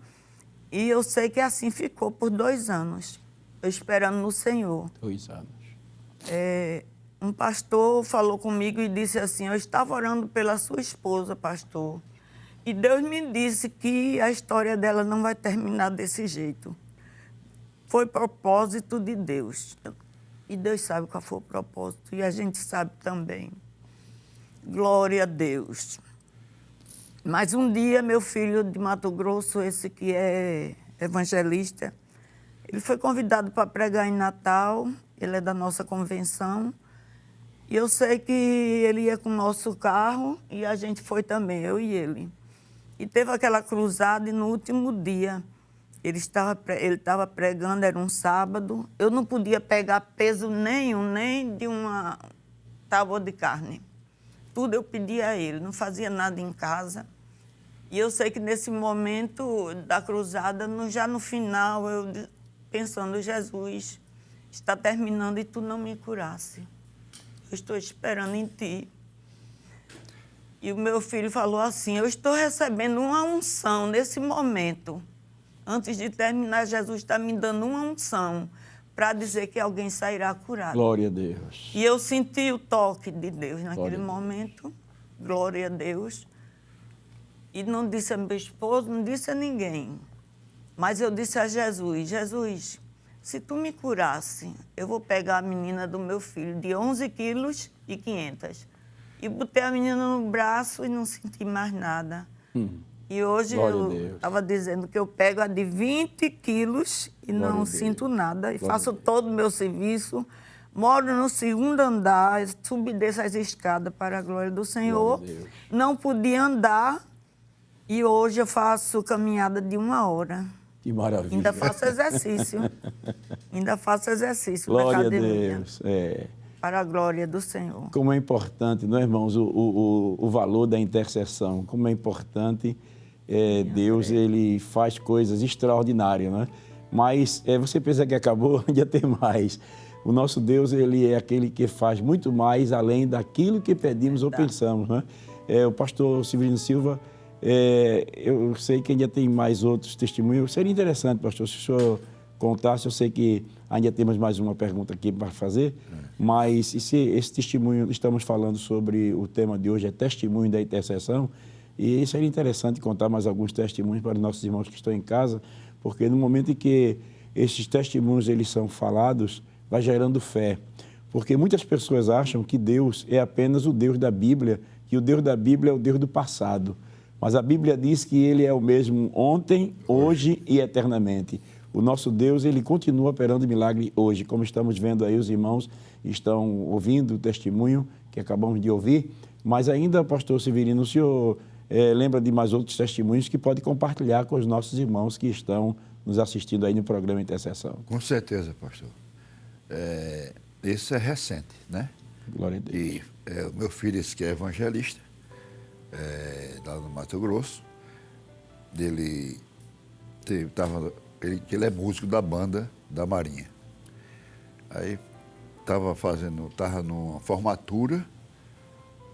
e eu sei que assim ficou por 2 anos, eu esperando no Senhor. 2 anos. Um pastor falou comigo e disse assim: eu estava orando pela sua esposa, pastor, e Deus me disse que a história dela não vai terminar desse jeito. Foi propósito de Deus. E Deus sabe qual foi o propósito, e a gente sabe também. Glória a Deus. Mas um dia, meu filho de Mato Grosso, esse que é evangelista, Ele foi convidado para pregar em Natal, ele é da nossa convenção. E eu sei que ele ia com o nosso carro e a gente foi também, eu e ele. E teve aquela cruzada e no último dia ele estava pregando, era um sábado. Eu não podia pegar peso nenhum, nem de uma tábua de carne. Tudo eu pedia a ele, não fazia nada em casa. E eu sei que nesse momento da cruzada, já no final, eu pensando, Jesus, está terminando e tu não me curasse. Eu estou esperando em ti. E o meu filho falou assim, eu estou recebendo uma unção nesse momento. Antes de terminar, Jesus está me dando uma unção para dizer que alguém sairá curado. Glória a Deus. E eu senti o toque de Deus naquele momento. Glória a Deus. E não disse a meu esposo, não disse a ninguém. Mas eu disse a Jesus, Jesus, se tu me curasse, eu vou pegar a menina do meu filho de 11 quilos e 500. E botei a menina no braço e não senti mais nada. E hoje eu estava dizendo que eu pego a de 20 quilos e não sinto nada. E faço todo o meu serviço. Moro no 2º andar, subo e desço as escadas para a glória do Senhor. Não podia andar e hoje eu faço caminhada de 1 hora. Que maravilha. Ainda faço exercício. Ainda faço exercício na Glória academia. a Deus. É. Para a glória do Senhor. Como é importante, não é, irmãos, o valor da intercessão. Como é importante, Deus, ele faz coisas extraordinárias, não é? Mas você pensa que acabou, ainda tem mais. O nosso Deus, ele é aquele que faz muito mais além daquilo que pedimos ou pensamos, não é? O pastor Severino Silva, eu sei que ainda tem mais outros testemunhos. Seria interessante, pastor, se o senhor contasse. Eu sei que ainda temos mais uma pergunta aqui para fazer, mas esse testemunho, estamos falando sobre o tema de hoje, é testemunho da intercessão, e seria interessante contar mais alguns testemunhos para os nossos irmãos que estão em casa, porque no momento em que esses testemunhos eles são falados, vai gerando fé. Porque muitas pessoas acham que Deus é apenas o Deus da Bíblia, que o Deus da Bíblia é o Deus do passado. Mas a Bíblia diz que Ele é o mesmo ontem, hoje e eternamente. O nosso Deus, Ele continua operando milagre hoje. Como estamos vendo aí, os irmãos estão ouvindo o testemunho que acabamos de ouvir. Mas ainda, pastor Severino, o senhor lembra de mais outros testemunhos que pode compartilhar com os nossos irmãos que estão nos assistindo aí no programa Intercessão? Com certeza, pastor. Esse é recente, né? Glória a Deus. E o meu filho, esse que é evangelista, lá no Mato Grosso, ele é músico da banda da Marinha. Aí estava numa formatura,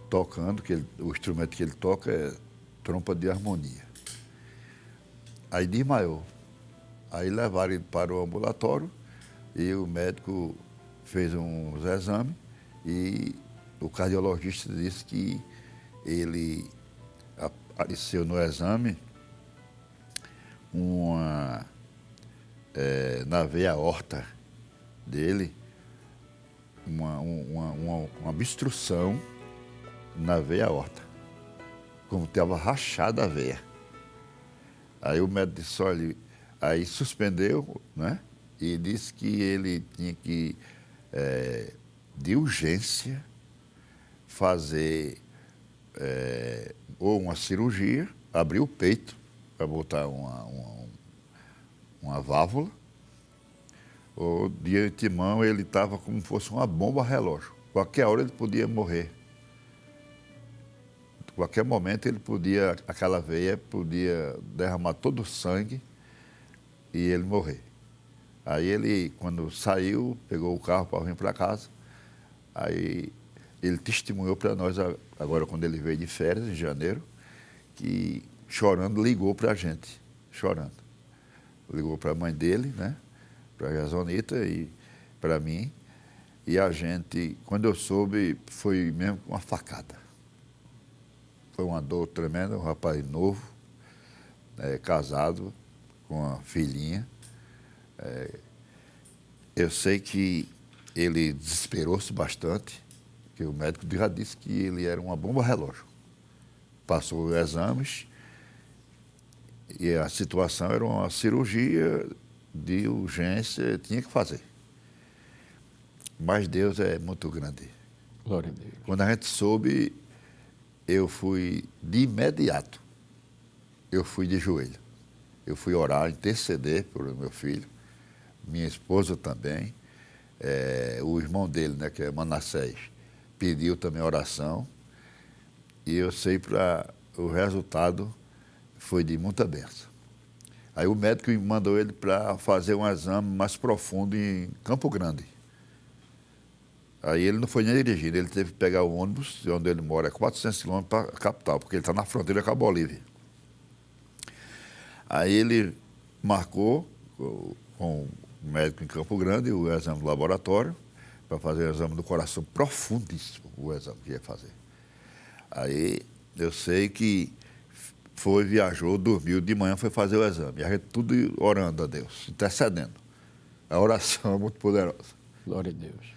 tocando, o instrumento que ele toca é trompa de harmonia. Aí desmaiou. Aí levaram ele para o ambulatório e o médico fez uns exames e o cardiologista disse que ele apareceu no exame na veia aorta dele, uma obstrução na veia aorta, como estava rachada a veia. Aí o médico disse, olha, aí suspendeu, né? E disse que ele tinha que, de urgência, fazer ou uma cirurgia, abrir o peito para botar uma válvula, ou de antemão ele estava como se fosse uma bomba relógio. Qualquer hora ele podia morrer. Qualquer momento aquela veia podia derramar todo o sangue e ele morrer. Aí ele, quando saiu, pegou o carro para vir para casa, aí ele testemunhou para nós, agora quando ele veio de férias, em janeiro, que chorando ligou para a gente, chorando. Ligou para a mãe dele, né, para a Jasonita e para mim, e a gente, quando eu soube, foi mesmo uma facada. Foi uma dor tremenda, um rapaz novo, casado, com uma filhinha. Eu sei que ele desesperou-se bastante, porque o médico já disse que ele era uma bomba relógio. Passou exames e a situação era uma cirurgia de urgência, tinha que fazer. Mas Deus é muito grande. Glória a Deus. Quando a gente soube, eu fui de imediato. Eu fui de joelho. Eu fui orar, interceder por meu filho, minha esposa também, o irmão dele, né, que é Manassés, pediu também oração. E eu sei para o resultado foi de muita bênção. Aí o médico me mandou ele para fazer um exame mais profundo em Campo Grande. Aí ele não foi nem dirigindo, ele teve que pegar o ônibus, de onde ele mora, 400 quilômetros para a capital, porque ele está na fronteira com a Bolívia. Aí ele marcou com o médico em Campo Grande o exame do laboratório, para fazer o exame do coração, profundíssimo o exame que ia fazer. Aí eu sei que viajou, dormiu, de manhã foi fazer o exame. E a gente tudo orando a Deus, intercedendo. A oração é muito poderosa. Glória a Deus.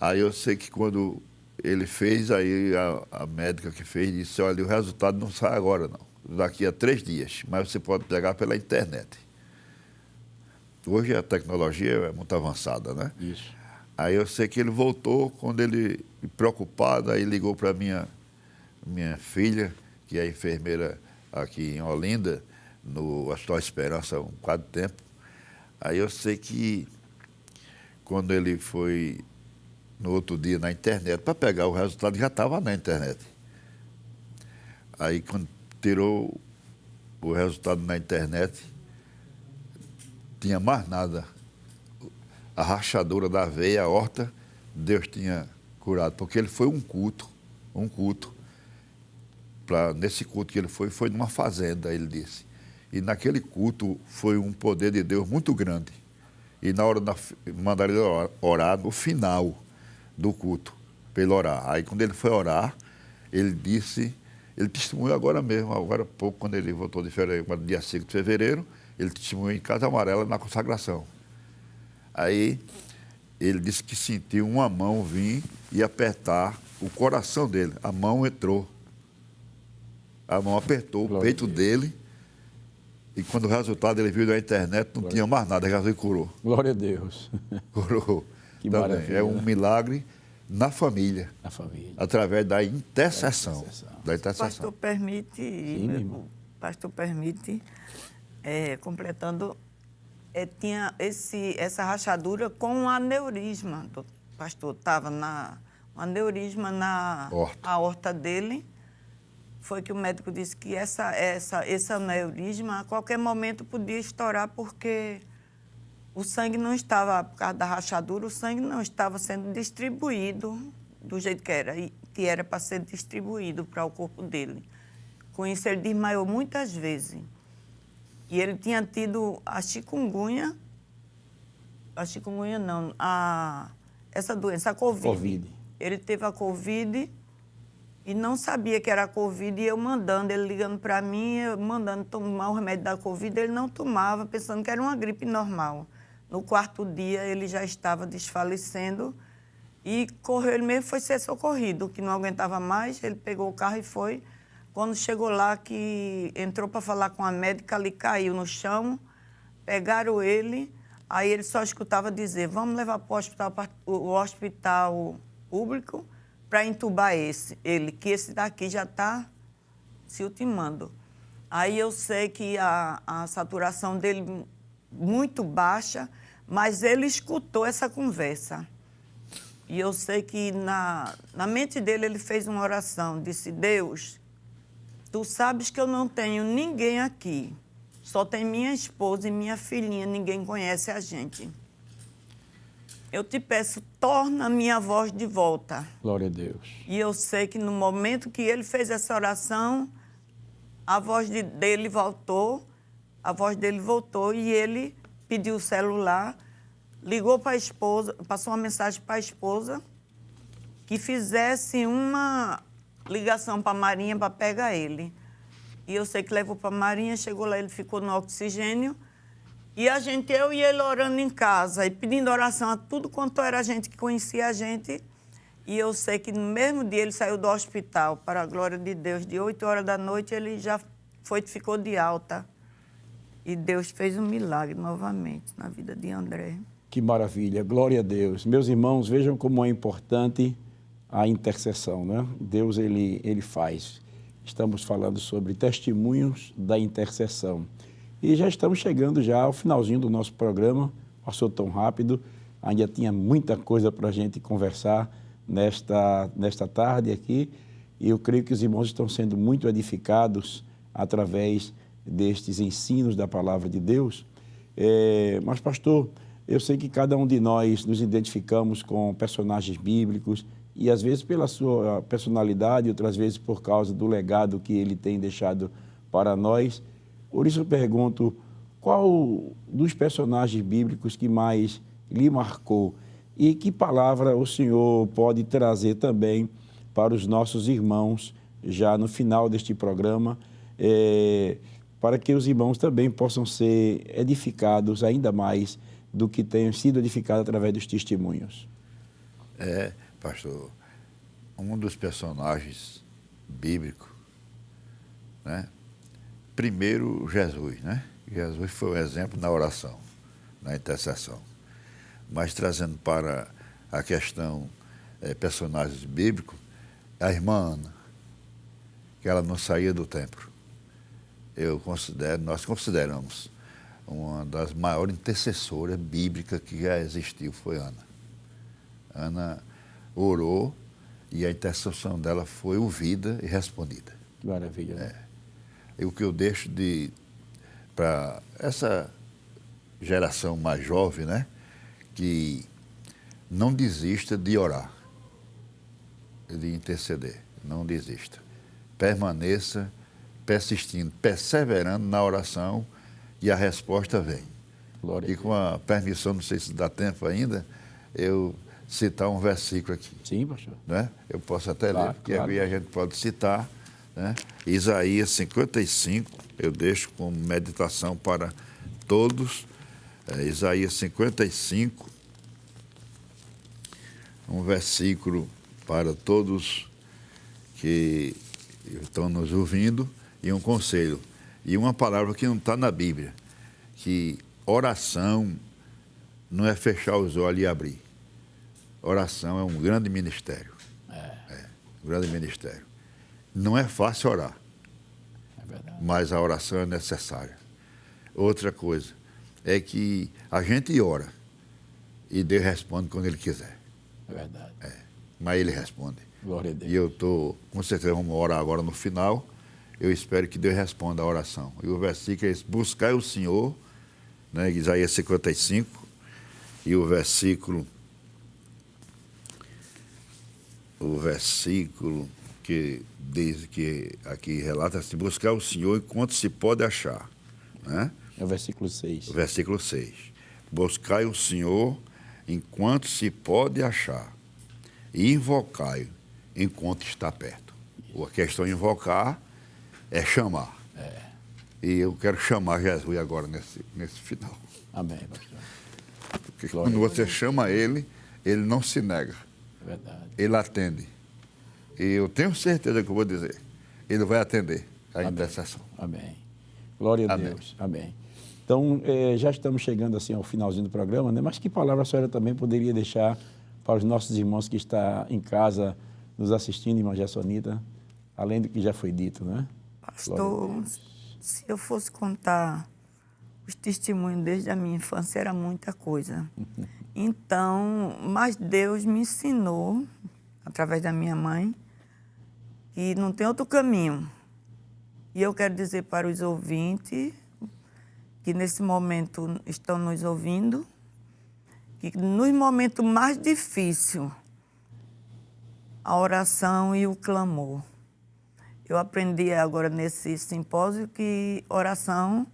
Aí eu sei que quando ele fez, aí a médica que fez disse, olha, o resultado não sai agora não, daqui a 3 dias, mas você pode pegar pela internet. Hoje a tecnologia é muito avançada, né? Isso. Aí eu sei que ele voltou, quando ele, preocupado, aí ligou para minha filha, que é enfermeira aqui em Olinda, no Hospital Esperança há um quadro de tempo. Aí eu sei que quando ele foi no outro dia na internet, para pegar o resultado, já estava na internet. Aí quando tirou o resultado na internet, tinha mais nada. A rachadura da veia, a aorta, Deus tinha curado, porque ele foi um culto. Nesse culto que ele foi numa fazenda, ele disse. E naquele culto foi um poder de Deus muito grande. E na hora mandaram ele orar no final do culto, para ele orar. Aí quando ele foi orar, ele disse, ele testemunhou agora mesmo, agora há pouco, quando ele voltou de férias, no dia 5 de fevereiro, ele testemunhou em Casa Amarela na consagração. Aí ele disse que sentiu uma mão vir e apertar o coração dele. A mão entrou. A mão apertou o peito dele. E quando o resultado ele viu na internet, não tinha mais nada, ele curou. Glória a Deus. Curou. Que também. maravilha. É um milagre na família. Na família. Através da intercessão. Da intercessão. Pastor permite, completando, tinha essa rachadura com um aneurisma. Pastor, estava um aneurisma na aorta dele. Foi que o médico disse que esse aneurisma a qualquer momento podia estourar porque o sangue não estava, por causa da rachadura, o sangue não estava sendo distribuído do jeito que era para ser distribuído para o corpo dele. Com isso, ele desmaiou muitas vezes. E ele tinha tido a chikungunya não, essa doença, a Covid. Ele teve a Covid e não sabia que era a Covid, e eu mandando, ele ligando para mim, eu mandando tomar o remédio da Covid, ele não tomava, pensando que era uma gripe normal. No 4º dia, ele já estava desfalecendo e ele mesmo foi ser socorrido, que não aguentava mais, ele pegou o carro e foi. Quando chegou lá, que entrou para falar com a médica, ele caiu no chão, pegaram ele, aí ele só escutava dizer, vamos levar para o hospital público, para entubar ele, que esse daqui já está se ultimando. Aí eu sei que a saturação dele muito baixa, mas ele escutou essa conversa. E eu sei que na mente dele ele fez uma oração, disse, Deus, tu sabes que eu não tenho ninguém aqui, só tem minha esposa e minha filhinha, ninguém conhece a gente. Eu te peço, torna a minha voz de volta. Glória a Deus. E eu sei que no momento que ele fez essa oração, a voz dele voltou e ele pediu o celular, ligou para a esposa, passou uma mensagem para a esposa que fizesse uma ligação para a Marinha para pegar ele. E eu sei que levou para a Marinha, chegou lá, ele ficou no oxigênio. E eu e ele orando em casa e pedindo oração a tudo quanto era gente que conhecia a gente. E eu sei que no mesmo dia ele saiu do hospital, para a glória de Deus, de 8 horas da noite ele já ficou de alta. E Deus fez um milagre novamente na vida de André. Que maravilha, glória a Deus. Meus irmãos, vejam como é importante a intercessão, né? Deus, ele faz. Estamos falando sobre testemunhos da intercessão. E já estamos chegando já ao finalzinho do nosso programa. Passou tão rápido, ainda tinha muita coisa para a gente conversar nesta tarde aqui. E eu creio que os irmãos estão sendo muito edificados através destes ensinos da palavra de Deus. Mas, pastor, eu sei que cada um de nós nos identificamos com personagens bíblicos e, às vezes, pela sua personalidade, outras vezes por causa do legado que ele tem deixado para nós. Por isso eu pergunto, qual dos personagens bíblicos que mais lhe marcou e que palavra o senhor pode trazer também para os nossos irmãos, já no final deste programa, para que os irmãos também possam ser edificados ainda mais do que tenham sido edificados através dos testemunhos? Pastor, um dos personagens bíblicos, né? Primeiro, Jesus, né? Jesus foi um exemplo na oração, na intercessão. Mas trazendo para a questão personagens bíblicos, a irmã Ana, que ela não saía do templo. Nós consideramos uma das maiores intercessoras bíblicas que já existiu, foi Ana. Ana orou e a intercessão dela foi ouvida e respondida. Maravilha. Né? E o que eu deixo para essa geração mais jovem, né, que não desista de orar, de interceder, não desista. Permaneça persistindo, perseverando na oração e a resposta vem. Glória e com a permissão, não sei se dá tempo ainda, eu citar um versículo aqui. Sim, pastor. Né? Eu posso até Claro, ler, porque claro. a gente pode citar, né? Isaías 55, eu deixo como meditação para todos. Isaías 55, um versículo para todos que estão nos ouvindo, e um conselho. E uma palavra que não está na Bíblia, que oração não é fechar os olhos e abrir. Oração é um grande ministério. Um grande ministério. Não é fácil orar, mas a oração é necessária. Outra coisa é que a gente ora e Deus responde quando Ele quiser. É verdade. Mas Ele responde. Glória a Deus. E eu estou, com certeza, vamos orar agora no final. Eu espero que Deus responda a oração. E o versículo é esse: buscai o Senhor, né, Isaías 55, e o versículo que diz, que aqui relata assim: buscar o Senhor enquanto se pode achar. Né? É o versículo 6. O versículo 6. Buscai o Senhor enquanto se pode achar, e invocai enquanto está perto. A questão de invocar é chamar. E eu quero chamar Jesus agora nesse final. Amém, pastor. Porque Glória quando a você chama Ele, Ele não se nega. É verdade. Ele atende. E eu tenho certeza que eu vou dizer, Ele vai atender a intercessão. Amém. Glória a Amém. Deus. Amém. Então, já estamos chegando assim ao finalzinho do programa, né? Mas que palavra a senhora também poderia deixar para os nossos irmãos que estão em casa nos assistindo, irmã Jassonita, além do que já foi dito, né? Pastor, se eu fosse contar os testemunhos desde a minha infância, era muita coisa. Então, mas Deus me ensinou, através da minha mãe, que não tem outro caminho. E eu quero dizer para os ouvintes que nesse momento estão nos ouvindo, que nos momentos mais difíceis, a oração e o clamor. Eu aprendi agora nesse simpósio que oração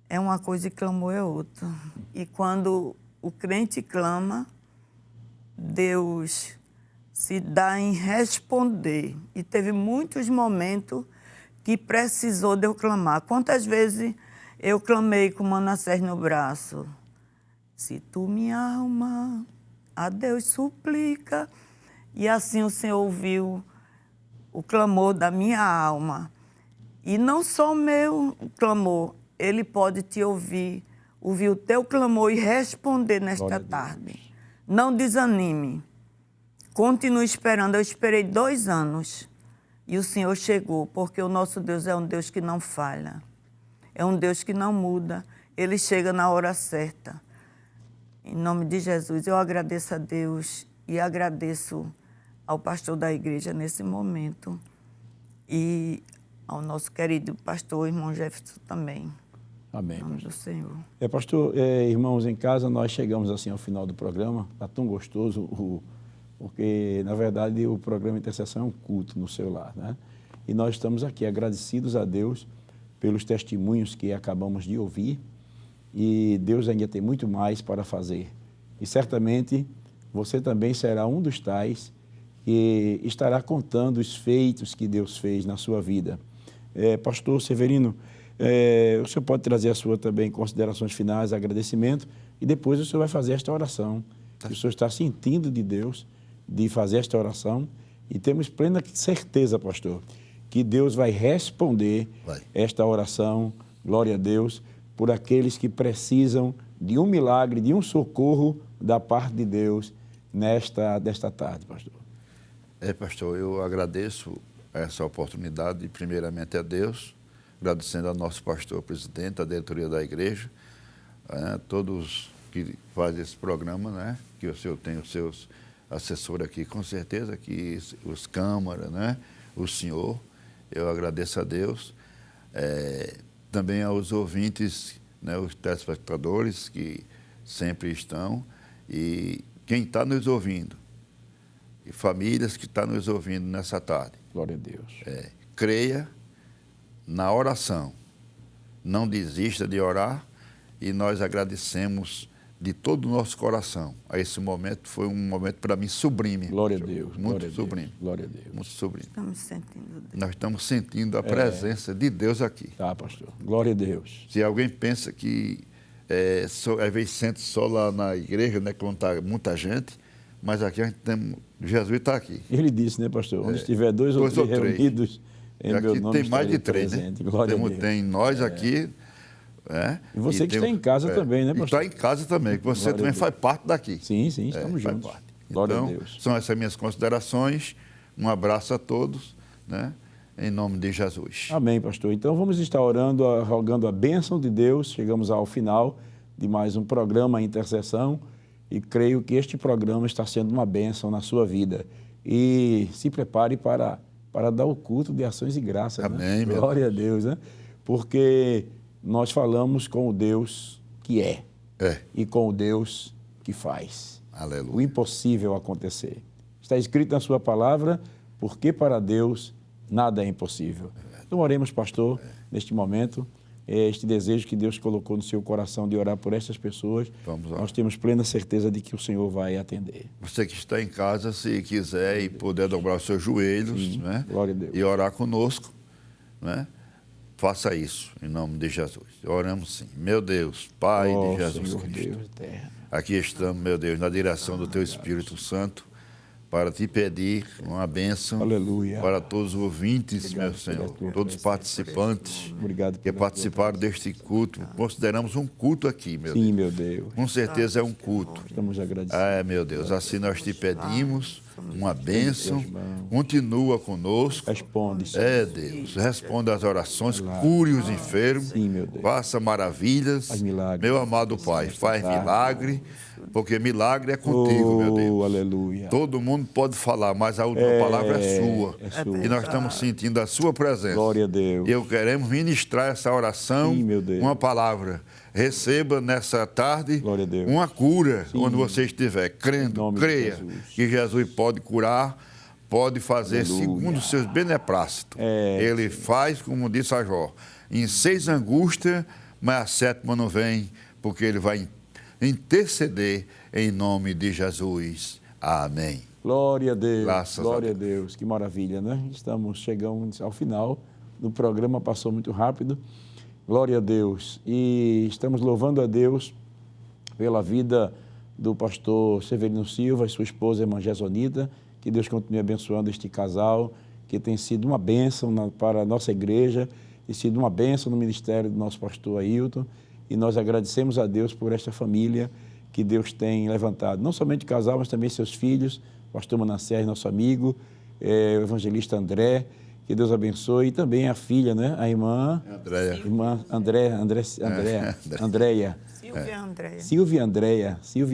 é uma coisa e clamor é outra. E quando o crente clama, Deus se dá em responder. E teve muitos momentos que precisou de eu clamar. Quantas vezes eu clamei com Manassés no braço? Se tu minha alma a Deus suplica. E assim o Senhor ouviu o clamor da minha alma. E não só o meu clamor, Ele pode te ouvir o teu clamor e responder nesta tarde. Não desanime. Continue esperando. Eu esperei 2 anos e o Senhor chegou, porque o nosso Deus é um Deus que não falha. É um Deus que não muda. Ele chega na hora certa. Em nome de Jesus, eu agradeço a Deus e agradeço ao pastor da igreja nesse momento e ao nosso querido pastor, irmão Jefferson também. Amém. Em nome do Senhor. Pastor, irmãos em casa, nós chegamos assim ao final do programa. Está tão gostoso, porque, na verdade, o programa Intercessão é um culto no seu lar, né? E nós estamos aqui agradecidos a Deus pelos testemunhos que acabamos de ouvir. E Deus ainda tem muito mais para fazer. E certamente você também será um dos tais que estará contando os feitos que Deus fez na sua vida. Pastor Severino, o senhor pode trazer a sua também considerações finais, agradecimento, e depois o senhor vai fazer esta oração. O senhor está sentindo de Deus de fazer esta oração e temos plena certeza, pastor, que Deus vai responder esta oração, glória a Deus, por aqueles que precisam de um milagre, de um socorro da parte de Deus desta tarde, pastor. Pastor, eu agradeço essa oportunidade, primeiramente a Deus, agradecendo ao nosso pastor presidente, a diretoria da igreja, todos que fazem esse programa, né? Que o senhor tem os seus assessores aqui, com certeza, que os câmaras, né? O senhor, eu agradeço a Deus. Também aos ouvintes, né, os telespectadores que sempre estão, e quem está nos ouvindo, e famílias que estão nos ouvindo nessa tarde. Glória a Deus. Creia na oração, não desista de orar, e nós agradecemos de todo o nosso coração. Esse momento foi um momento para mim sublime. Glória a Deus. Muito sublime. Glória a Deus. Muito sublime. Estamos sentindo Deus. Nós estamos sentindo a presença de Deus aqui. Tá, pastor. Glória a Deus. Se alguém pensa que às vezes sente só lá na igreja, né, quando está muita gente, mas aqui a gente tem, Jesus está aqui. Ele disse, né, pastor? Onde estiver dois ou três reunidos em meu nome, tem mais de 3, né? Glória a Deus. Tem nós aqui. E você que está em casa também, né, pastor? Está em casa também, que você também faz parte daqui. Sim, estamos juntos. Faz parte. Glória então, a Deus. São essas minhas considerações. Um abraço a todos, né? Em nome de Jesus. Amém, pastor. Então vamos estar orando, rogando a bênção de Deus. Chegamos ao final de mais um programa Intercessão e creio que este programa está sendo uma bênção na sua vida. E se prepare para dar o culto de ações e graças. Amém, né? Glória a Deus, né? Porque nós falamos com o Deus que é e com o Deus que faz. Aleluia. O impossível acontecer. Está escrito na sua palavra, porque para Deus nada é impossível. Então oremos, pastor, neste momento, este desejo que Deus colocou no seu coração de orar por essas pessoas. Vamos lá. Nós temos plena certeza de que o Senhor vai atender. Você que está em casa, se quiser e puder dobrar os seus joelhos, né? Glória a Deus. E orar conosco, né? Faça isso, em nome de Jesus. Oramos sim. Meu Deus, Pai de Jesus Senhor Cristo. Deus eterno. Aqui estamos, meu Deus, na direção do Teu Espírito Santo, para te pedir uma bênção. Aleluia. Para todos os ouvintes, meu Senhor, tua todos os participantes Obrigado que participaram deste culto. Consideramos um culto aqui, meu Sim, Deus. meu Deus. Com certeza é um culto. Estamos agradecidos. Meu Deus, assim nós te pedimos uma bênção. Continua conosco. Responde, Senhor. Deus, responda às orações, cure os enfermos, Sim, meu Deus. faça maravilhas. Faz milagre. Meu amado Pai, faz milagre, porque milagre é contigo, meu Deus. Aleluia. Todo mundo pode falar, mas a última palavra é sua. sua. E nós estamos sentindo a sua presença. Glória a Deus. E eu queremos ministrar essa oração, Sim, meu Deus. uma palavra. Receba nessa tarde Glória a Deus. uma cura onde você estiver. Em Crendo, nome de creia Jesus. que Jesus pode curar, pode fazer Aleluia. segundo os seus beneplácitos. Ele faz, como disse a Jó, em 6 angústias, mas a 7ª não vem, porque ele vai interceder em nome de Jesus. Amém. Glória a Deus. Graças Glória a a Deus. Que maravilha, né? Chegamos ao final do programa, passou muito rápido. Glória a Deus. E estamos louvando a Deus pela vida do pastor Severino Silva e sua esposa, irmã Gesonita. Que Deus continue abençoando este casal, que tem sido uma bênção para a nossa igreja tem sido uma bênção no ministério do nosso pastor Ailton, e nós agradecemos a Deus por esta família que Deus tem levantado. Não somente o casal, mas também seus filhos, o pastor Manassés, nosso amigo, o evangelista André, que Deus abençoe, e também a filha, né? A irmã Andréia. Silvia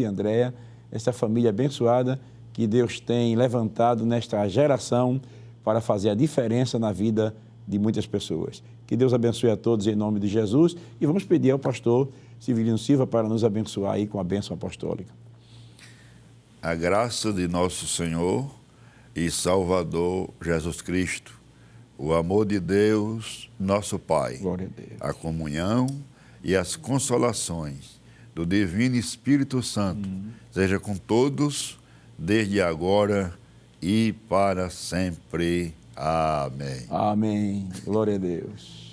Andréia, essa família abençoada que Deus tem levantado nesta geração para fazer a diferença na vida de muitas pessoas. Que Deus abençoe a todos em nome de Jesus, e vamos pedir ao pastor Severino Silva para nos abençoar aí com a bênção apostólica. A graça de nosso Senhor e Salvador Jesus Cristo, o amor de Deus, nosso Pai, Glória a Deus, a comunhão e as consolações do Divino Espírito Santo, seja com todos, desde agora e para sempre. Amém. Amém. Glória a Deus.